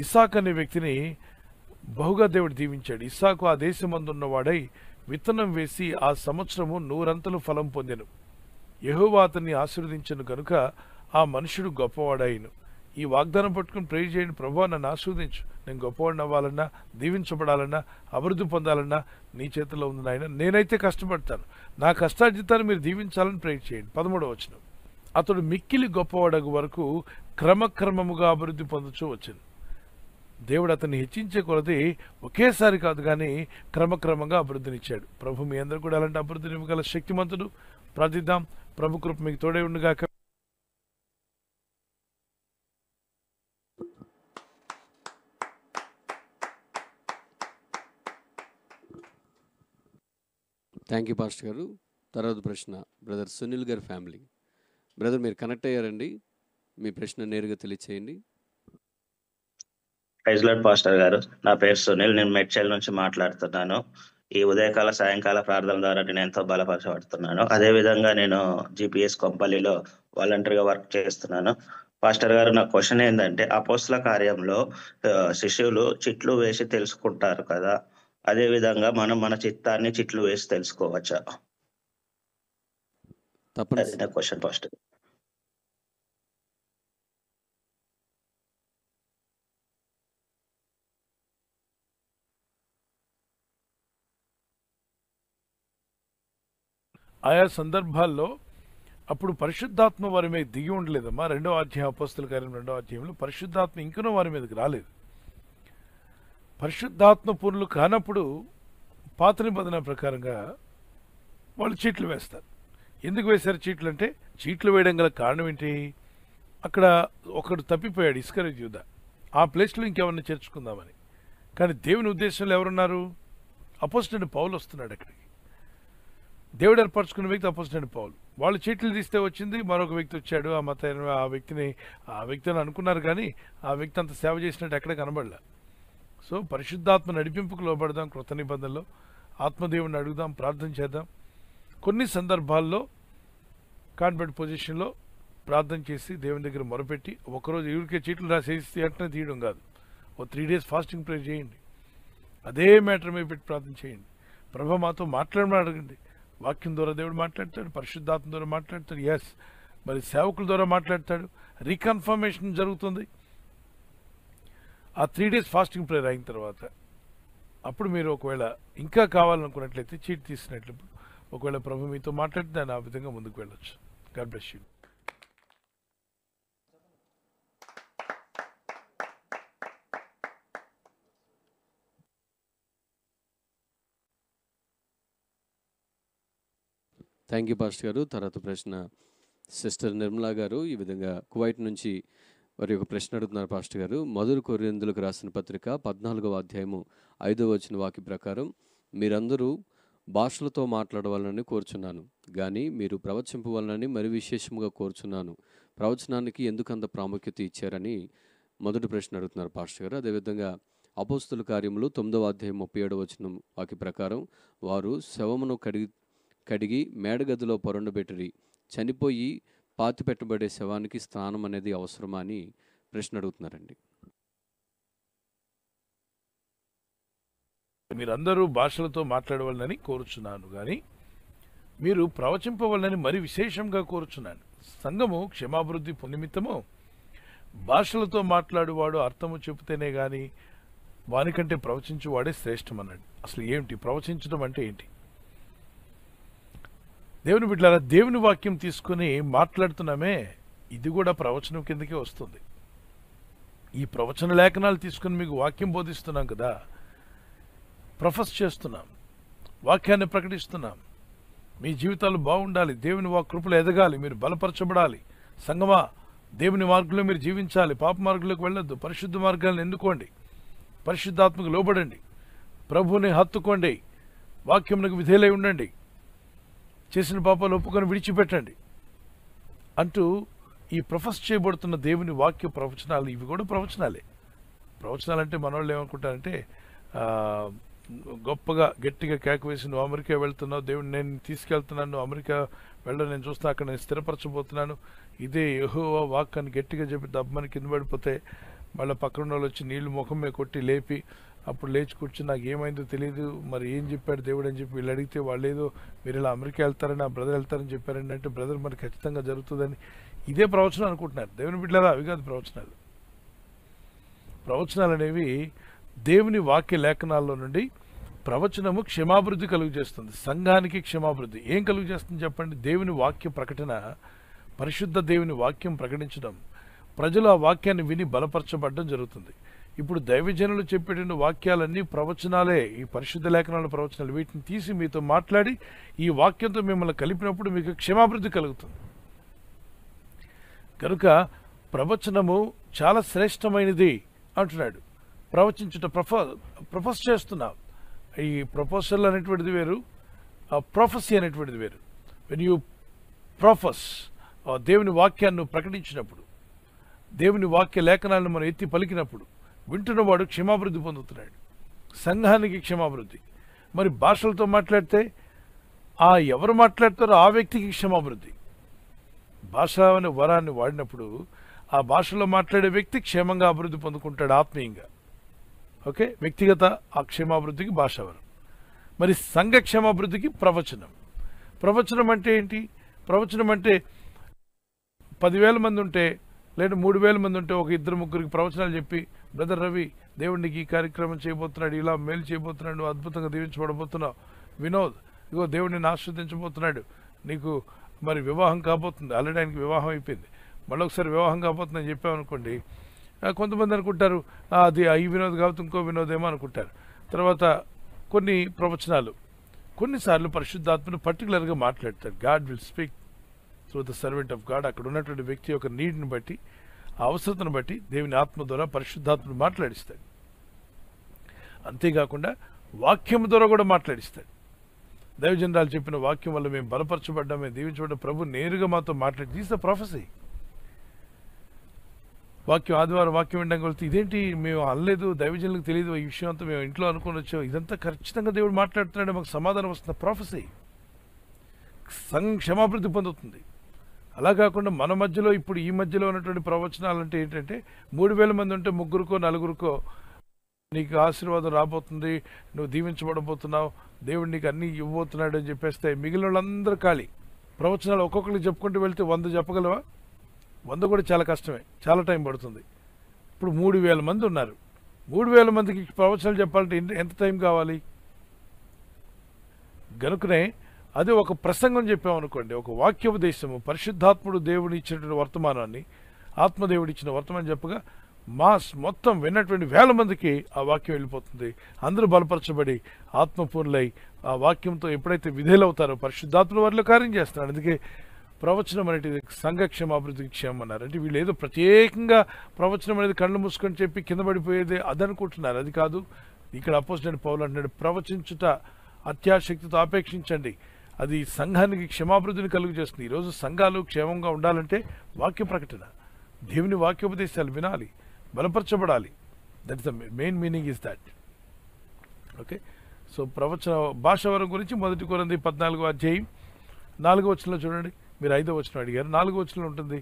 ఇస్సాకు అనే వ్యక్తిని బహుగా దేవుడు దీవించాడు. ఇస్సాకు ఆ దేశమందున్నవాడై విత్తనం వేసి ఆ సంవత్సరము 100 అంతలు ఫలం పొందెను. యెహోవా అతన్ని ఆశీర్వదించను గనుక ఆ మనుషుడు గొప్పవాడాయిను. ఈ వాగ్దానం పట్టుకుని ప్రే చేయండి, ప్రభువా నన్ను ఆశీర్వదించు, నేను గొప్పవాడిని అవ్వాలన్నా, దీవించబడాలన్నా, అభివృద్ధి పొందాలన్నా నీ చేతిలో ఉంది నాయన. నేనైతే కష్టపడతాను, నా కష్టార్జితాన్ని మీరు దీవించాలని ప్రే చేయండి. 13వ వచనం, అతడు మిక్కిలి గొప్పవాడగు వరకు క్రమక్రమముగా అభివృద్ధి పొందుచూ వచ్చాను. దేవుడు అతన్ని హెచ్చించే కొలది ఒకేసారి కాదు కానీ క్రమక్రమంగా అభివృద్ధినిచ్చాడు. ప్రభు మీ అందరూ కూడా అలాంటి అభివృద్ధిని ఇవ్వగల శక్తిమంతుడు. ప్రార్థిద్దాం. ప్రభు కృప మీకు తోడే ఉండుగాక. థ్యాంక్ యూ పాస్టర్ గారు. తర్వాత ప్రశ్న బ్రదర్ సునీల్ గారి ఫ్యామిలీ. బ్రదర్ మీరు కనెక్ట్ అయ్యారండి, మీ ప్రశ్న నేరుగా తెలియచేయండి. ప్రైజ్ లార్డ్ పాస్టర్ గారు, నా పేరు సునీల్, నేను మెడ్చల్ నుంచి మాట్లాడుతున్నాను. ఈ ఉదయకాల సాయంకాల ప్రార్థన ద్వారా నేను ఎంతో బలపరచబడుతున్నాను. అదేవిధంగా నేను జిపిఎస్ కంపెనీలో వాలంటరీగా వర్క్ చేస్తున్నాను. పాస్టర్ గారు, నా క్వశ్చన్ ఏంటంటే, అపోస్తల కార్యంలో శిష్యులు చిట్లు వేసి తెలుసుకుంటారు కదా, అదే విధంగా మనం మన చిత్తాన్ని చిట్లు వేసి తెలుసుకోవచ్చా? అది నా క్వశ్చన్ పాస్టర్. ఆయా సందర్భాల్లో అప్పుడు పరిశుద్ధాత్మ వారి మీద దిగి ఉండలేదమ్మా. 2వ అధ్యాయం అపోస్తల కార్యం 2వ అధ్యాయంలో పరిశుద్ధాత్మ ఇంకనూ వారి మీదకి రాలేదు. పరిశుద్ధాత్మ పూర్ణులు కానప్పుడు పాత నిబంధన ప్రకారంగా వాళ్ళు చీట్లు వేస్తారు. ఎందుకు వేశారు చీట్లు అంటే, చీట్లు వేయడం గల కారణం ఏంటి, అక్కడ ఒకడు తప్పిపోయాడు, ఇస్కరియోతు యూదా. ఆ ప్లేస్లో ఇంకెవరిని చేర్చుకుందామని. కానీ దేవుని ఉద్దేశంలో ఎవరున్నారు? అపోస్తలుడైన పౌలు వస్తున్నాడు అక్కడికి. దేవుడు ఏర్పరచుకున్న వ్యక్తి అపోస్తలుడైన పౌలు. వాళ్ళు చీట్లు తీస్తే వచ్చింది, మరొక వ్యక్తి వచ్చాడు. ఆ వ్యక్తిని అనుకున్నారు, కానీ ఆ వ్యక్తి అంత సేవ చేసినట్టు ఎక్కడ కనబడలే. సో పరిశుద్ధాత్మ నడిపింపుకు లోబడదాం. కృత నిబంధనలో ఆత్మదేవుని అడుగుదాం, ప్రార్థన చేద్దాం. కొన్ని సందర్భాల్లో కాన్ఫిడెంట్ పొజిషన్లో ప్రార్థన చేసి దేవుని దగ్గర మొరపెట్టి, ఒకరోజు ఎవరికే చీట్లు రాసేసి వెంటనే తీయడం కాదు, 3 days ఫాస్టింగ్ ప్రే చేయండి. అదే మ్యాటర్ మీద పెట్టి ప్రార్థన చేయండి. ప్రభు మాతో మాట్లాడమని అడగండి. వాక్యం ద్వారా దేవుడు మాట్లాడతాడు, పరిశుద్ధాత్మ ద్వారా మాట్లాడతాడు, ఎస్ మరి సేవకుల ద్వారా మాట్లాడతాడు. రీకన్ఫర్మేషన్ జరుగుతుంది. ఆ 3 days ఫాస్టింగ్ ప్రేయర్ అయిన తర్వాత అప్పుడు మీరు ఒకవేళ ఇంకా కావాలనుకున్నట్లయితే చీట్ తీసినట్లు ఒకవేళ ప్రభు మీతో మాట్లాడితే ఆ విధంగా ముందుకు వెళ్ళొచ్చు. God bless you. Thank you pastor గారు. తర్వాత ప్రశ్న సిస్టర్ నిర్మలా గారు ఈ విధంగా కువైట్ నుంచి వారి ఒక ప్రశ్న అడుగుతున్నారు పాస్టర్ గారు. మొదటి కొరింథీయులకు రాసిన పత్రిక 14వ అధ్యాయము 5వ వచన వాక్య ప్రకారం మీరందరూ భాషలతో మాట్లాడవాలని కోరుచున్నాను, కానీ మీరు ప్రవచింపవాలని మరి విశేషముగా కోరుచున్నాను. ప్రవచనానికి ఎందుకు అంత ప్రాముఖ్యత ఇచ్చారని మొదటి ప్రశ్న అడుగుతున్నారు పాస్టర్ గారు. అదేవిధంగా అపోస్తుల కార్యములు 9వ అధ్యాయం 37వ వచనం వాక్య ప్రకారం వారు శవమును కడిగి మేడగదిలో పొరండబెట్టిరి, చనిపోయి పాతి పెట్టబడే శవానికి స్నానం అనేది అవసరమా అని ప్రశ్న అడుగుతున్నారండి. మీరందరూ భాషలతో మాట్లాడవాలని కోరుచున్నాను, కానీ మీరు ప్రవచింపవాలని మరి విశేషంగా కోరుచున్నాను. సంఘము క్షమాభివృద్ధి నిమిత్తము భాషలతో మాట్లాడువాడు అర్థము చెబితేనే గాని వానికంటే ప్రవచించువాడే శ్రేష్టం అన్నాడు. అసలు ఏమిటి ప్రవచించడం అంటే ఏంటి? దేవుని బిడ్డలారా, దేవుని వాక్యం తీసుకుని మాట్లాడుతున్నామే, ఇది కూడా ప్రవచనం కిందకే వస్తుంది. ఈ ప్రవచన లేఖనాలు తీసుకుని మీకు వాక్యం బోధిస్తున్నాం కదా, ప్రొఫెస్ చేస్తున్నాం, వాక్యాన్ని ప్రకటిస్తున్నాం. మీ జీవితాలు బాగుండాలి, దేవుని కృపలు ఎదగాలి, మీరు బలపరచబడాలి. సంగమా, దేవుని మార్గంలో మీరు జీవించాలి, పాప మార్గంలోకి వెళ్ళొద్దు, పరిశుద్ధ మార్గాలను ఎన్నుకోండి, పరిశుద్ధాత్మకు లోబడండి, ప్రభువుని హత్తుకోండి, వాక్యమునకు విధేయులై ఉండండి, చేసిన పాపాలు ఒప్పుకొని విడిచిపెట్టండి అంటూ ఈ ప్రొఫెస్ చేయబడుతున్న దేవుని వాక్య ప్రవచనాలు ఇవి కూడా ప్రవచనాలే. ప్రవచనాలు అంటే మనవాళ్ళు ఏమనుకుంటారంటే గొప్పగా గట్టిగా కేక వేసి నువ్వు అమెరికా వెళ్తున్నావు, దేవుడు నేను తీసుకెళ్తున్నాను, నువ్వు అమెరికా వెళ్ళడం నేను చూస్తా, అక్కడ నేను స్థిరపరచబోతున్నాను, ఇదే యెహోవా వాక్ అని గట్టిగా చెప్పి దబ్బమని కింద పడిపోతే మళ్ళీ పక్కన వాళ్ళు వచ్చి నీళ్లు ముఖం మీద కొట్టి లేపి అప్పుడు లేచి కూర్చుని నాకు ఏమైందో తెలియదు, మరి ఏం చెప్పాడు దేవుడు అని చెప్పి వీళ్ళు అడిగితే వాళ్ళు ఏదో మీరు ఇలా అమెరికా వెళ్తారని ఆ బ్రదర్ వెళ్తారని చెప్పారండి అంటే బ్రదర్ మరి ఖచ్చితంగా జరుగుతుందని ఇదే ప్రవచనం అనుకుంటున్నారు. దేవుని బిడ్డలారా, అవి కాదు ప్రవచనాలు. ప్రవచనాలు అనేవి దేవుని వాక్య లేఖనాల్లో నుండి ప్రవచనము క్షమాభివృద్ధి కలుగు చేస్తుంది. సంఘానికి క్షమాభివృద్ధి ఏం కలుగు చేస్తుంది చెప్పండి? దేవుని వాక్య ప్రకటన, పరిశుద్ధ దేవుని వాక్యం ప్రకటించడం, ప్రజలు ఆ వాక్యాన్ని విని బలపరచబడడం జరుగుతుంది. ఇప్పుడు దైవజనులు చెప్పేటువంటి వాక్యాలన్నీ ప్రవచనాలే, ఈ పరిశుద్ధ లేఖనాల ప్రవచనాలు. వీటిని తీసి మీతో మాట్లాడి ఈ వాక్యంతో మిమ్మల్ని కలిపినప్పుడు మీకు క్షమాభివృద్ధి కలుగుతుంది. కనుక ప్రవచనము చాలా శ్రేష్టమైనది అంటున్నాడు. ప్రవచించుట ప్రొఫెస్ చేస్తున్నాం. ఈ ప్రొపోజల్ అనేటువంటిది వేరు, ప్రొఫెసీ అనేటువంటిది వేరు. వెన్ యూ ప్రొఫెస్, దేవుని వాక్యాన్ని ప్రకటించినప్పుడు, దేవుని వాక్య లేఖనాలను మనం ఎత్తి పలికినప్పుడు వింటున్నవాడు క్షమాభివృద్ధి పొందుతున్నాడు, సంఘానికి క్షమాభివృద్ధి. మరి భాషలతో మాట్లాడితే ఎవరు మాట్లాడతారో ఆ వ్యక్తికి క్షమాభివృద్ధి. భాష అనే వరాన్ని వాడినప్పుడు ఆ భాషలో మాట్లాడే వ్యక్తి క్షేమంగా అభివృద్ధి పొందుకుంటాడు ఆత్మీయంగా. ఓకే, వ్యక్తిగత ఆ క్షేమాభివృద్ధికి భాషావరం. మరి సంఘ క్షేమాభివృద్ధికి ప్రవచనం. ప్రవచనం అంటే ఏంటి? ప్రవచనం అంటే 10,000 మంది ఉంటే లేదా 3,000 మంది ఉంటే ఒక 2-3 ప్రవచనాలు చెప్పి బ్రదర్ రవి దేవుడికి ఈ కార్యక్రమం చేయబోతున్నాడు, ఇలా మేలు చేయబోతున్నాడు, నువ్వు అద్భుతంగా దీవించబడబోతున్నావు, వినోద్ ఇగో దేవుడు నిన్ను ఆస్వాదించబోతున్నాడు, నీకు మరి వివాహం కాబోతుంది, ఆల్రెడీ ఆయనకి వివాహం అయిపోయింది, మళ్ళీ ఒకసారి వివాహం కాబోతుందని చెప్పామనుకోండి, కొంతమంది అనుకుంటారు అది ఈ వినోద్ కాబట్టి ఇంకో వినోదేమో అనుకుంటారు. తర్వాత కొన్ని ప్రవచనాలు కొన్నిసార్లు పరిశుద్ధాత్మను పర్టికులర్గా మాట్లాడతారు. God will speak through the servant of God. అక్కడ ఉన్నటువంటి వ్యక్తి యొక్క నీడ్ని బట్టి, ఆ అవసరతను బట్టి దేవుని ఆత్మ ద్వారా పరిశుద్ధాత్మను మాట్లాడిస్తాడు. అంతేకాకుండా వాక్యం ద్వారా కూడా మాట్లాడిస్తాడు. దైవజనరాలు చెప్పిన వాక్యం వల్ల మేము బలపరచబడ్డాం, మేము దీవించబడ్డ ప్రభు నేరుగా మాతో మాట్లాడి దీస్ ద ప్రొఫెసీ. వాక్యం ఆదివారం వాక్యం వినడానికి వెళ్తే ఇదేంటి మేము అనలేదు, దైవజనులకు తెలియదు, ఈ విషయం అంతా మేము ఇంట్లో అనుకుని వచ్చాం, ఇదంతా ఖచ్చితంగా దేవుడు మాట్లాడుతున్నాడు, మాకు సమాధానం వస్తుంది. ప్రొఫెసీ. సంఘం క్షమాభివృద్ధి పొందుతుంది. అలా కాకుండా మన మధ్యలో ఇప్పుడు ఈ మధ్యలో ఉన్నటువంటి ప్రవచనాలు అంటే ఏంటంటే 3,000 మంది ఉంటే 3కో 4కో నీకు ఆశీర్వాదం రాబోతుంది, నువ్వు దీవించబడబోతున్నావు, దేవుడు నీకు అన్నీ ఇవ్వబోతున్నాడు అని చెప్పేస్తే మిగిలిన వాళ్ళందరూ ఖాళీ. ప్రవచనాలు ఒక్కొక్కరికి చెప్పుకుంటూ వెళ్తే 100 చెప్పగలవా? 100 కూడా చాలా కష్టమే, చాలా టైం పడుతుంది. ఇప్పుడు 3,000 మంది ఉన్నారు. 3,000 మందికి ప్రవచనాలు చెప్పాలంటే ఎంత టైం కావాలి? గనుకనే అదే ఒక ప్రసంగం చెప్పామనుకోండి, ఒక వాక్యోపదేశము, పరిశుద్ధాత్ముడు దేవుడు ఇచ్చినటువంటి వర్తమానాన్ని, ఆత్మదేవుడు ఇచ్చిన వర్తమానం చెప్పగా మాస్ మొత్తం విన్నటువంటి వేల మందికి ఆ వాక్యం వెళ్ళిపోతుంది. అందరూ బలపరచబడి ఆత్మపూర్ణులై ఆ వాక్యంతో ఎప్పుడైతే విధేయులవుతారో పరిశుద్ధాత్మ వారిలో కార్యం చేస్తున్నాడు. అందుకే ప్రవచనం అనేది సంఘ క్షేమాభివృద్ధికి క్షేమం అన్నారు. అంటే వీళ్ళు ఏదో ప్రత్యేకంగా ప్రవచనం అనేది కళ్ళు మూసుకొని చెప్పి కింద పడిపోయేది అదనుకుంటున్నారు. అది కాదు. ఇక్కడ అపోజిట్ పౌలు అంటున్నాడు, ప్రవచించుట అత్యాశక్తితో ఆపేక్షించండి, అది సంఘానికి క్షేమాభివృద్ధిని కలుగు చేస్తుంది. ఈరోజు సంఘాలు క్షేమంగా ఉండాలంటే వాక్య ప్రకటన, దేవుని వాక్యోపదేశాలు వినాలి, బలపరచబడాలి. That is the main meaning is that. Okay. So ప్రవచన భాష వరం గురించి 1 కొరింథీ 14వ అధ్యాయం 4వ వచనంలో చూడండి. మీరు 5వ వచనం అడిగారు. 4వ వచనంలో ఉంటుంది,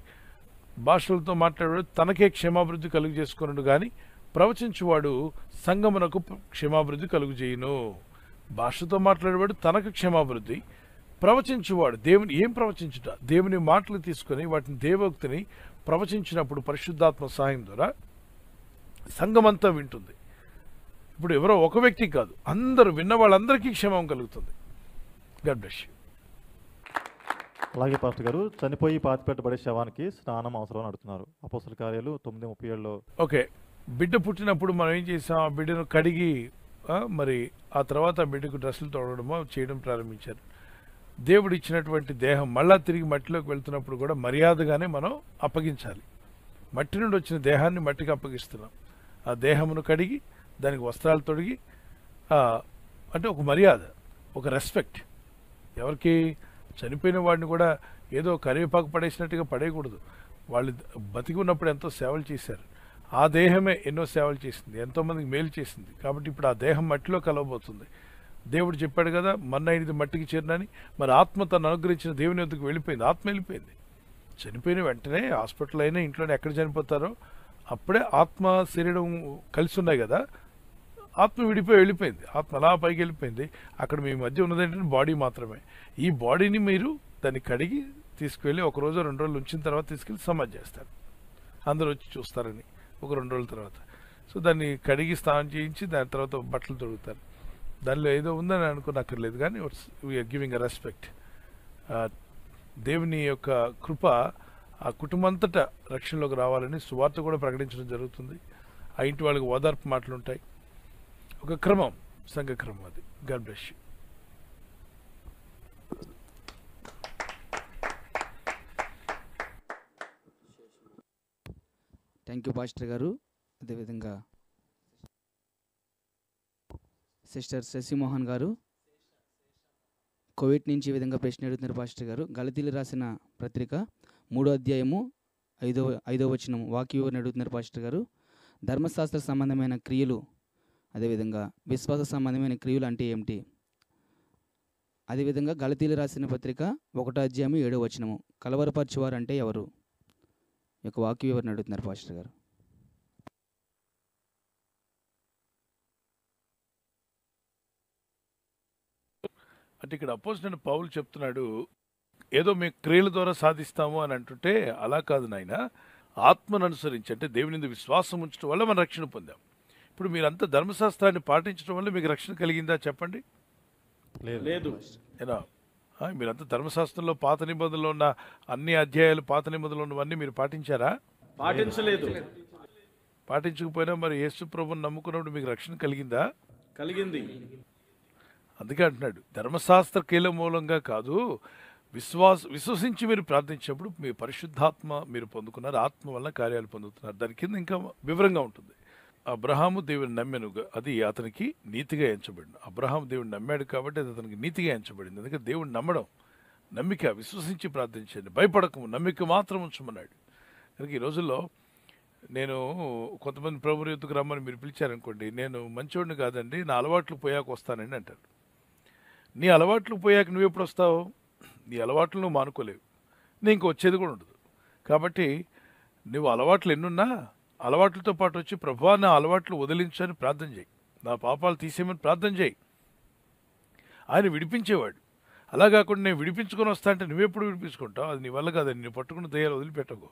భాషలతో మాట్లాడేవాడు తనకే క్షేమాభివృద్ధి కలుగు చేసుకున్నాడు కానీ ప్రవచించువాడు సంగమునకు క్షేమాభివృద్ధి కలుగు చేయును. భాషతో మాట్లాడేవాడు తనకు క్షేమాభివృద్ధి, ప్రవచించువాడు దేవుని ఏం ప్రవచించుట, దేవుని మాటలు తీసుకొని వాటిని దేవోక్తిని ప్రవచించినప్పుడు పరిశుద్ధాత్మ సహాయం ద్వారా సంఘమంతా వింటుంది. ఇప్పుడు ఎవరో ఒక వ్యక్తి కాదు, అందరూ విన్న వాళ్ళందరికీ క్షేమం కలుగుతుంది. God bless you. అలాగే పాస్టర్ గారు, చనిపోయి పాతిపెట్టబడే శవానికి స్నానం అవసరం అని అడుగుతున్నారు. అపోస్తల కార్యాలు 9:37లో. ఓకే. బిడ్డ పుట్టినప్పుడు మనం ఏం చేసాం, ఆ బిడ్డను కడిగి మరి ఆ తర్వాత ఆ బిడ్డకు డ్రెస్సులు తోడడమో చేయడం ప్రారంభించారు. దేవుడు ఇచ్చినటువంటి దేహం మళ్ళా తిరిగి మట్టిలోకి వెళ్తున్నప్పుడు కూడా మర్యాదగానే మనం అప్పగించాలి. మట్టి నుండి వచ్చిన దేహాన్ని మట్టికి అప్పగిస్తున్నాం. ఆ దేహమును కడిగి దానికి వస్త్రాలు తొడిగి అంటే ఒక మర్యాద, ఒక రెస్పెక్ట్. ఎవరికి? చనిపోయిన వాడిని కూడా ఏదో కరివేపాకు పడేసినట్టుగా పడేయకూడదు. వాళ్ళు బతికి ఉన్నప్పుడు ఎంతో సేవలు చేశారు. ఆ దేహమే ఎన్నో సేవలు చేసింది, ఎంతోమందికి మేలు చేసింది. కాబట్టి ఇప్పుడు ఆ దేహం మట్టిలో కలవబోతుంది. దేవుడు చెప్పాడు కదా, మన్నైనది మట్టికి చేరినని. మరి ఆత్మ తను అనుగ్రహించిన దేవుని వద్దకు వెళ్ళిపోయింది. ఆత్మ వెళ్ళిపోయింది. చనిపోయిన వెంటనే హాస్పిటల్ అయినా ఇంట్లోనే ఎక్కడ చనిపోతారో అప్పుడే ఆత్మ శరీరం కలిసి ఉన్నాయి కదా, ఆత్మ విడిపోయి వెళ్ళిపోయింది. ఆత్మ అలా పైకి వెళ్ళిపోయింది. అక్కడ మీ మధ్య ఉన్నదేంటంటే బాడీ మాత్రమే. ఈ బాడీని మీరు దాన్ని కడిగి తీసుకువెళ్ళి 1 రోజు 2 రోజులు ఉంచిన తర్వాత తీసుకెళ్ళి సమాధి చేస్తారు. అందరూ వచ్చి చూస్తారని ఒక 2 రోజుల తర్వాత. సో దాన్ని కడిగి స్నానం చేయించి దాని తర్వాత బట్టలు తొడుగుతారు. దానిలో ఏదో ఉందని అనుకోనక్కర్లేదు కానీ వీఆర్ గివింగ్ అ రెస్పెక్ట్. దేవుని యొక్క కృప ఆ కుటుంబంతటా రక్షణలోకి రావాలని సువార్త కూడా ప్రకటించడం జరుగుతుంది. ఆ ఇంటి వాళ్ళకి ఓదార్పు మాటలు ఉంటాయి. ఒక క్రమం, సంఘ క్రమం అది. God bless you. Thank you pastor గారు. అదేవిధంగా సిస్టర్ శశిమోహన్ గారు కోవిడ్ నుంచి ఈ విధంగా ప్రశ్న అడుగుతున్నారు పాస్టర్ గారు. గలతీలు రాసిన పత్రిక 3వ అధ్యాయము 5వ వచనం వాక్య వివరణ అడుగుతున్నారు పాస్టర్ గారు. ధర్మశాస్త్ర సంబంధమైన క్రియలు, అదేవిధంగా విశ్వాస సంబంధమైన క్రియలు అంటే ఏమిటి? అదేవిధంగా గలతీలు రాసిన పత్రిక 1వ అధ్యాయము 7వ వచనము కలవరపరచువారు అంటే ఎవరు? ఈ యొక్క వాక్య వివరణ అడుగుతున్నారు పాస్టర్ గారు. అంటే ఇక్కడ అపోజిట్ పౌలు చెప్తున్నాడు, ఏదో మేము క్రియల ద్వారా సాధిస్తాము అని అంటుంటే అలా కాదు నాయన. ఆత్మను అనుసరించి అంటే దేవుని యందు విశ్వాసం ఉంచడం వల్ల మనం రక్షణ పొందాం. ఇప్పుడు మీరంతా ధర్మశాస్త్రాన్ని పాటించడం వల్ల మీకు రక్షణ కలిగిందా చెప్పండి? లేదు. ఏనా? మీరంతా ధర్మశాస్త్రంలో పాత నిబంధనలో ఉన్న అన్ని అధ్యాయాలు, పాత నిబంధనలో ఉన్నవన్నీ మీరు పాటించారా? పాటించలేదు. పాటించకపోయినా మరి యేసు ప్రభువుని నమ్ముకున్నప్పుడు మీకు రక్షణ కలిగిందా? కలిగింది. అందుకే అంటున్నాడు, ధర్మశాస్త్ర కీల మూలంగా కాదు, విశ్వసించి మీరు ప్రార్థించినప్పుడు మీ పరిశుద్ధాత్మ మీరు పొందుకున్నారు, ఆత్మ వల్ల కార్యాలు పొందుతున్నారు. దాని కింద ఇంకా వివరంగా ఉంటుంది. అబ్రహాము దేవుని నమ్మెను, అది అతనికి నీతిగా ఎంచబడింది. అబ్రహాము దేవుని నమ్మాడు కాబట్టి అది అతనికి నీతిగా ఎంచబడింది. అందుకే దేవుడు నమ్మడం, నమ్మిక, విశ్వసించి ప్రార్థించండి, భయపడకము, నమ్మిక మాత్రం ఉంచమన్నాడు. కనుక ఈ రోజుల్లో నేను కొంతమంది ప్రభు ఎత్తుకు రమ్మని మీరు పిలిచారనుకోండి, నేను మంచోడిని కాదండి, నా అలవాట్లు పోయాక వస్తానండి అంటారు. నీ అలవాట్లు పోయాక నువ్వు ఎప్పుడు వస్తావు? నీ అలవాట్లు నువ్వు మానుకోలేవు, నీ ఇంక వచ్చేది కూడా ఉండదు. కాబట్టి నువ్వు అలవాట్లు ఎన్నున్నా అలవాట్లతో పాటు వచ్చి ప్రభువా నా అలవాట్లు వదిలించని ప్రార్థన చేయి, నా పాపాలు తీసేయమని ప్రార్థన చేయి. ఆయన విడిపించేవాడు. అలా కాకుండా నేను విడిపించుకొని వస్తా అంటే నువ్వెప్పుడు విడిపించుకుంటావు? అది నీ వల్ల కాదని నేను పట్టుకున్న దయ్యాలు వదిలిపెట్టకు.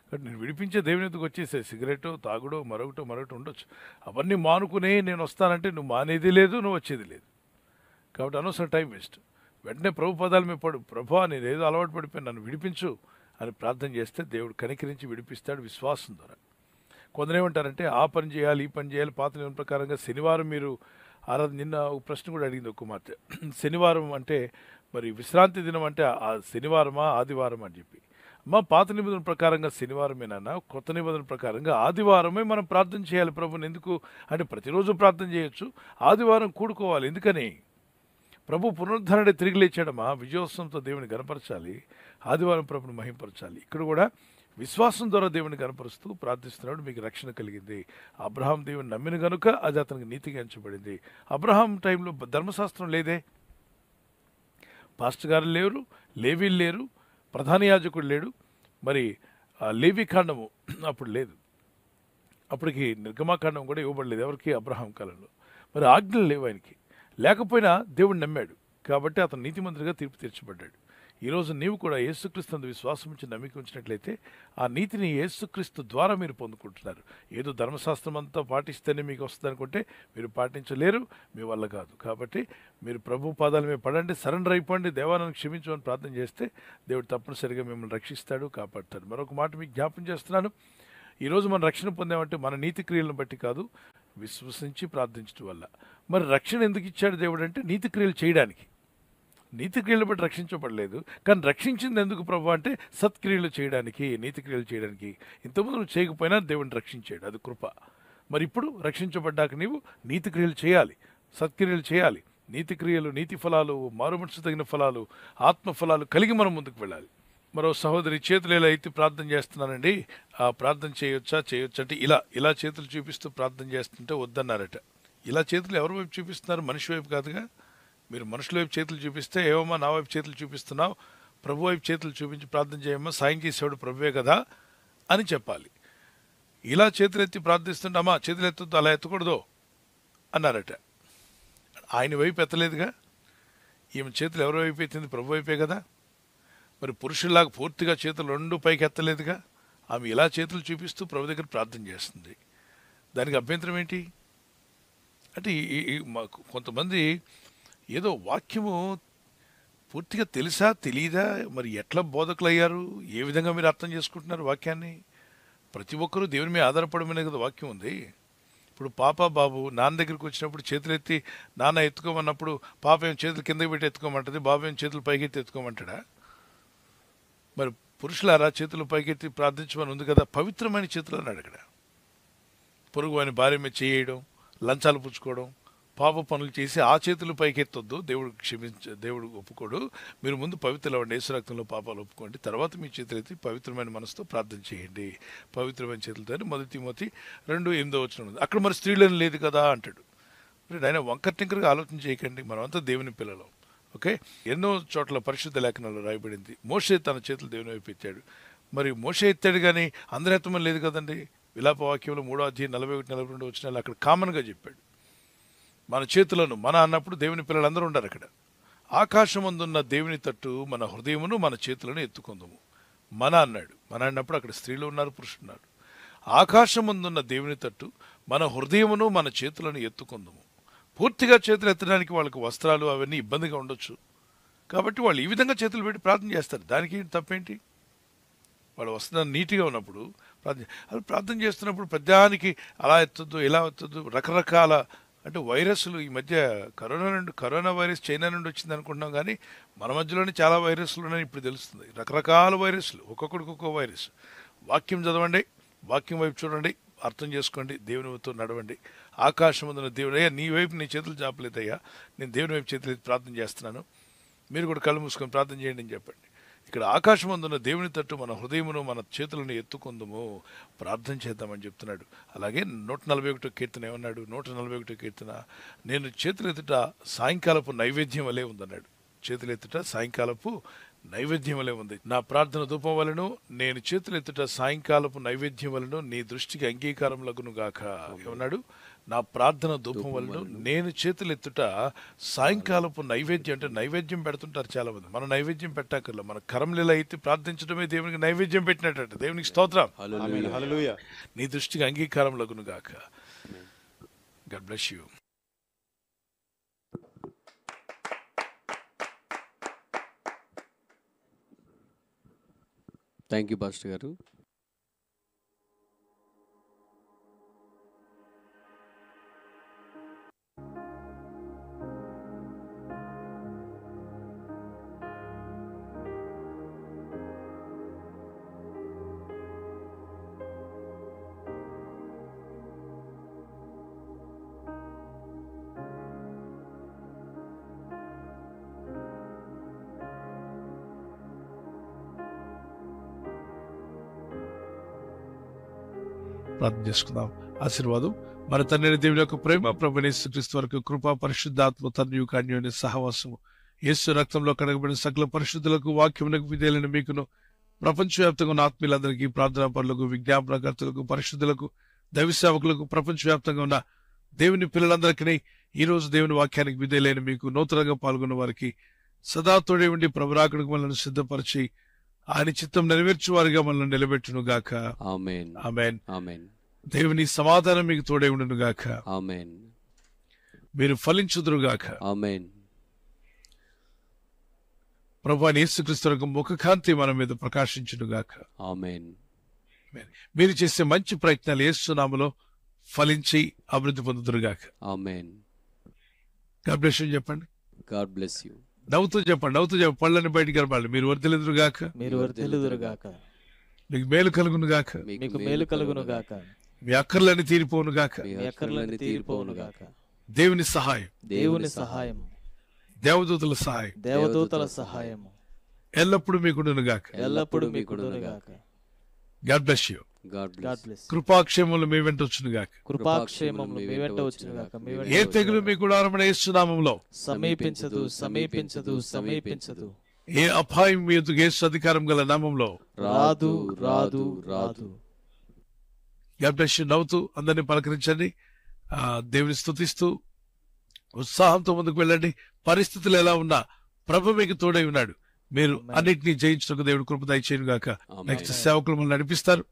కాబట్టి నేను విడిపించే దేవుని ఎదుగు వచ్చేసే సిగరెట్ తాగుడో మరొకటి ఉండొచ్చు. అవన్నీ మానుకునే నేను వస్తానంటే నువ్వు మానేది లేదు, నువ్వు వచ్చేది లేదు. కాబట్టి అనవసరం టైం వేస్ట్. వెంటనే ప్రభు పదాలు మీద పడు, ప్రభువా నేను ఏదో అలవాటు పడిపోయి నన్ను విడిపించు అని ప్రార్థన చేస్తే దేవుడు కనికరించి విడిపిస్తాడు విశ్వాసం ద్వారా. కొందరు ఏమంటారంటే ఆ పని చేయాలి, ఈ పని చేయాలి, పాత నియమం ప్రకారంగా శనివారం మీరు నిన్న ఒక ప్రశ్న కూడా అడిగింది ఒక కుమార్తె. శనివారం అంటే మరి విశ్రాంతి దినం అంటే ఆ శనివారమా ఆదివారం అని చెప్పి. పాత నిబంధన ప్రకారంగా శనివారమేనా, కొత్త నిబంధన ప్రకారంగా ఆదివారమే మనం ప్రార్థన చేయాలి ప్రభుని. ఎందుకు అంటే ప్రతిరోజు ప్రార్థన చేయొచ్చు, ఆదివారం కూడుకోవాలి. ఎందుకని? ప్రభు పునరుద్ధరణ తిరిగి లేచాడమా, విజయోత్సవంతో దేవుని గనపరచాలి, ఆదివారం ప్రభుని మహింపరచాలి. ఇక్కడ కూడా విశ్వాసం ద్వారా దేవుని కనపరుస్తూ ప్రార్థిస్తున్నాడు, మీకు రక్షణ కలిగింది. అబ్రహాం దేవుని నమ్మిన గనుక అది అతనికి నీతిగా ఎంచబడింది. అబ్రహాం టైంలో ధర్మశాస్త్రం లేదే, పాస్టర్ గారు లేరు, లేవీలు లేరు, ప్రధాన యాజకుడు లేడు, మరి లేవీ కాండము అప్పుడు లేదు, అప్పటికి నిర్గమాకాండం కూడా ఇవ్వబడలేదు ఎవరికి, అబ్రహాం కాలంలో. మరి ఆజ్ఞలు లేవు ఆయనకి, లేకపోయినా దేవుడు నమ్మాడు కాబట్టి అతను నీతిమంతుడిగా తీర్పు తీర్చబడ్డాడు. ఈరోజు నీవు కూడా యేసుక్రీస్తు నందు విశ్వాసం ఉంచి నమ్మిక ఉంచినట్లయితే ఆ నీతిని యేసుక్రీస్తు ద్వారా మీరు పొందుకుంటున్నారు. ఏదో ధర్మశాస్త్రం అంతా పాటిస్తేనే మీకు వస్తుంది అనుకుంటే మీరు పాటించలేరు, మీ వల్ల కాదు. కాబట్టి మీరు ప్రభు పాదాల మీద పడండి, సరెండర్ అయిపోండి, దేవాలను క్షమించమని ప్రార్థన చేస్తే దేవుడు తప్పనిసరిగా మిమ్మల్ని రక్షిస్తాడు, కాపాడుతాడు. మరొక మాట మీకు జ్ఞాపం చేస్తున్నాను, ఈరోజు మనం రక్షణ పొందామంటే మన నీతి క్రియలను బట్టి కాదు, విశ్వసించి ప్రార్థించడం వల్ల. మరి రక్షణ ఎందుకు ఇచ్చాడు దేవుడు అంటే నీతి క్రియలు చేయడానికి. నీతి క్రియలు బట్టి రక్షించబడలేదు, కానీ రక్షించింది ఎందుకు ప్రభు అంటే సత్క్రియలు చేయడానికి, నీతి క్రియలు చేయడానికి. ఇంతకుముందు నువ్వు చేయకపోయినా దేవుడిని రక్షించాడు, అది కృప. మరి ఇప్పుడు రక్షించబడ్డాక నీవు నీతి క్రియలు చేయాలి, సత్క్రియలు చేయాలి. నీతి క్రియలు, నీతి ఫలాలు, మారుమనసు తగిన ఫలాలు, ఆత్మ ఫలాలు కలిగి మనం ముందుకు వెళ్ళాలి. మరో సహోదరి చేతులు ఇలా ఎత్తి ప్రార్థన చేస్తున్నానండి, ఆ ప్రార్థన చేయొచ్చా అంటే ఇలా చేతులు చూపిస్తూ ప్రార్థన చేస్తుంటే వద్దన్నారట. ఇలా చేతులు ఎవరి వైపు చూపిస్తున్నారు? మనిషి వైపు కాదుగా. మీరు మనుషుల వైపు చేతులు చూపిస్తే ఏమమ్మా నా వైపు చేతులు చూపిస్తున్నావు, ప్రభు వైపు చేతులు చూపించి ప్రార్థన చేయమ్మా, సాయం చేసేవాడు ప్రభువే కదా అని చెప్పాలి. ఇలా చేతులు ఎత్తి ప్రార్థిస్తుంటే అమ్మా చేతులు ఎత్తొద్దు, అలా ఎత్తకూడదు అన్నారట. ఆయన వైపు ఎత్తలేదుగా, ఈమె చేతులు ఎవరి వైపు ఎత్తింది? ప్రభు వైపే కదా. మరి పురుషుల్లాగా పూర్తిగా చేతులు రెండు పైకి ఎత్తలేదుగా, ఆమె ఇలా చేతులు చూపిస్తూ ప్రభు దగ్గర ప్రార్థన చేస్తుంది. దానికి అభ్యంతరం ఏంటి అంటే కొంతమంది ఏదో వాక్యము పూర్తిగా తెలుసా తెలియదా, మరి ఎట్లా బోధకులు అయ్యారు, ఏ విధంగా మీరు అర్థం చేసుకుంటున్నారు వాక్యాన్ని? ప్రతి ఒక్కరూ దేవుని మీద ఆధారపడమనే కదా వాక్యం ఉంది. ఇప్పుడు పాప బాబు నాన్న దగ్గరికి వచ్చినప్పుడు చేతులు ఎత్తి నాన్న ఎత్తుకోమన్నప్పుడు పాప ఏం చేతులు కిందకి పెట్టి ఎత్తుకోమంటుంది, బాబు ఏం చేతులు పైకెత్తి ఎత్తుకోమంటాడా? మరి పురుషులారా చేతులు పైకెత్తి ప్రార్థించమని ఉంది కదా, పవిత్రమైన చేతులు అన్నాడు అక్కడ. పొరుగు అని భార్య మీద చేయడం, లంచాలు పుచ్చుకోవడం, పాప పనులు చేసి ఆ చేతులు పైకెత్తొద్దు, దేవుడు ఒప్పుకోడు. మీరు ముందు పవిత్రులు అవ్వండి, యేసు రక్తంలో పాపాలు ఒప్పుకోండి, తర్వాత మీ చేతులు ఎత్తి పవిత్రమైన మనసుతో ప్రార్థన చేయండి, పవిత్రమైన చేతులతో. 1 తిమోతి 2:8 ఉంది. అక్కడ మరి స్త్రీలను లేదు కదా అంటాడు. మరి ఆయన వంకర టింకరగా ఆలోచన చేయకండి, మనమంతా దేవుని పిల్లలు. ఓకే, ఎన్నో చోట్ల పరిశుద్ధ లేఖనాల్లో రాయబడింది మోషే తన చేతులు దేవుని వైపు ఎత్తాడు. మరి మోషే ఎత్తాడు కానీ అందరూ ఎత్తమని లేదు కదండి. విలాపవాక్యంలో 3:41-42 అక్కడ కామన్గా చెప్పాడు. మన చేతులను మన అన్నప్పుడు దేవుని పిల్లలందరూ ఉండరు అక్కడ. ఆకాశమందున్న దేవుని తట్టు మన హృదయమును మన చేతులను ఎత్తుకుందాము. మన అన్నాడు, మన అన్నప్పుడు అక్కడ స్త్రీలు ఉన్నారు, పురుషులు ఉన్నారు. ఆకాశమందున్న దేవుని తట్టు మన హృదయమును మన చేతులను ఎత్తుకుందాము. పూర్తిగా చేతులు ఎత్తడానికి వాళ్ళకి వస్త్రాలు అవన్నీ ఇబ్బందిగా ఉండొచ్చు, కాబట్టి వాళ్ళు ఈ విధంగా చేతులు పెట్టి ప్రార్థన చేస్తారు. దానికి తప్పేంటి? వాళ్ళు వస్తున్నారు నీట్గా ఉన్నప్పుడు ప్రార్థన చేస్తున్నప్పుడు పెద్దానికి అలా ఎత్తద్దు, ఇలా ఎత్తద్దు. రకరకాల అంటే వైరస్లు ఈ మధ్య కరోనా వైరస్ చైనా నుండి వచ్చింది అనుకుంటున్నాం, కానీ మన మధ్యలోనే చాలా వైరస్లు ఉన్నాయని ఇప్పుడు తెలుస్తుంది. రకరకాల వైరస్లు, ఒక్కొక్కడికి ఒక్కో వైరస్. వాక్యం చదవండి, వాక్యం వైపు చూడండి, అర్థం చేసుకోండి, దేవునితో నడవండి. ఆకాశం ముందున్న దేవుడు, అయ్యా నీ వైపు నీ చేతులు చాపలేదయ్యా, నేను దేవుని వైపు చేతులు ప్రార్థన చేస్తున్నాను, మీరు కూడా కళ్ళు మూసుకొని ప్రార్థన చేయండి అని చెప్పండి. ఇక్కడ ఆకాశం అందున్న దేవుని తట్టు మన హృదయమును మన చేతులను ఎత్తుకుందాము, ప్రార్థన చేద్దామని చెప్తున్నాడు. అలాగే 141 కీర్తన ఏమన్నాడు? 141 కీర్తన, నేను చేతులు ఎత్తుట సాయంకాలపు నైవేద్యం వలె ఉందన్నాడు. చేతులు ఎత్తుట సాయంకాలపు నైవేద్యం వలె ఉంది. నా ప్రార్థన ధూపం వలను నేను చేతులు ఎత్తుట సాయంకాలపు నైవేద్యం వలను నీ దృష్టికి అంగీకారం లగును గాక. ఏమన్నాడు? నా ప్రార్థన ధూపం వలను నేను చేతులు ఎత్తుట సాయంకాలపు నైవేద్యం. అంటే నైవేద్యం పెడుతుంటారు చాలా మంది. మన నైవేద్యం పెట్టాకల్లా మన కరంలీల అయితే ప్రార్థించడమే దేవునికి నైవేద్యం పెట్టినట్టు. దేవునికి స్తోత్రం. నీ దృష్టికి అంగీకారం లగును గాక. God bless you. Thank you pastor గారు. ప్రార్థన చేసుకుందాం. ఆశీర్వాదం. మన తండ్రి దేవుని యొక్క ప్రేమ, ప్రభువైన యేసుక్రీస్తు వరకు కృప, పరిశుద్ధాత్మ తండ్రి యొక్క అన్యోన్య సహవాసము, యేసు రక్తంలో కడగబడిన సకల పరిశుద్ధులకు, వాక్యమునకు విధేయులైన మీకును, ప్రపంచవ్యాప్తంగా ఉన్న ఆత్మీయులందరికీ, ప్రార్థనా పరులకు, విజ్ఞాపనకర్తలకు, పరిశుద్ధులకు, దైవ సేవకులకు, ప్రపంచవ్యాప్తంగా ఉన్న దేవుని పిల్లలందరికీ, ఈ రోజు దేవుని వాక్యానికి విధేయులైన మీకు, నూతనంగా పాల్గొన్న వారికి సదా తోడే ఉండి ప్రభురాకుడికి మనల్ని సిద్ధపరిచి ఆయన చిత్తం నెరవేర్చు వారిగా మనల్ని నిలబెట్టును గాక. ఆమేన్. ఆమేన్. ఆమేన్. దేవుని సమాధానం మీకు తోడే ఉండును గాక. ఆమేన్. మీరు ఫలించుదురు గాక. ఆమేన్. ప్రభువైన యేసుక్రీస్తు యొక్క ముఖకాంతి మన మీద ప్రకాశించును గాక. ఆమేన్. మీరు చేసే మంచి ప్రయత్నాలు యేసు నామములో ఫలించి అభివృద్ధి పొందుదురు గాక. ఆమేన్. గాడ్ బ్లెస్ యు చెప్పండి. God bless you. నవ్వుతూ చెప్పండి. పళ్ళని బయటికి కనపాలి. మీరు వర్ధిల్లుదురు గాక. మీరు వర్ధిల్లుదురు గాక. మీకు మేలు కలుగును గాక. మీకు మేలు కలుగును గాక. మీ అక్కర్లన్నీ తీరిపోవును గాక. మీ అక్కర్లన్నీ తీరిపోవును గాక. దేవుని సహాయం, దేవుని సహాయం, దేవదూతల సహాయం, దేవదూతల సహాయము ఎల్లప్పుడూ మీకుండును గాక. ఎల్లప్పుడూ మీకుండును గాక. God bless you. God God bless. కృపాక్షేమములు మీ వెంట వచ్చును గాక. కృపాక్షేమములు మీ వెంట వచ్చును గాక. మీ వెంట ఏ తెగులు మీ గుడారమున యేసు నామములో సమీపించదు, సమీపించదు, సమీపించదు. ఏ అపాయం మీ ఎదుగు యేసు అధికారం గల నామములో రాదు, రాదు, రాదు. God bless you. నవ్వుతూ అందరినీ పలకరించండి. దేవుని స్తుతిస్తూ ఉత్సాహంతో ముందుకు వెళ్ళండి. పరిస్థితులు ఎలా ఉన్నా ప్రభు మీకు తోడై ఉన్నాడు. మీరు అన్నిటినీ జయించడానికి దేవుడు కృప దయచేయును గాక. నెక్స్ట్ సేవకులు మనల్ని నడిపిస్తారు.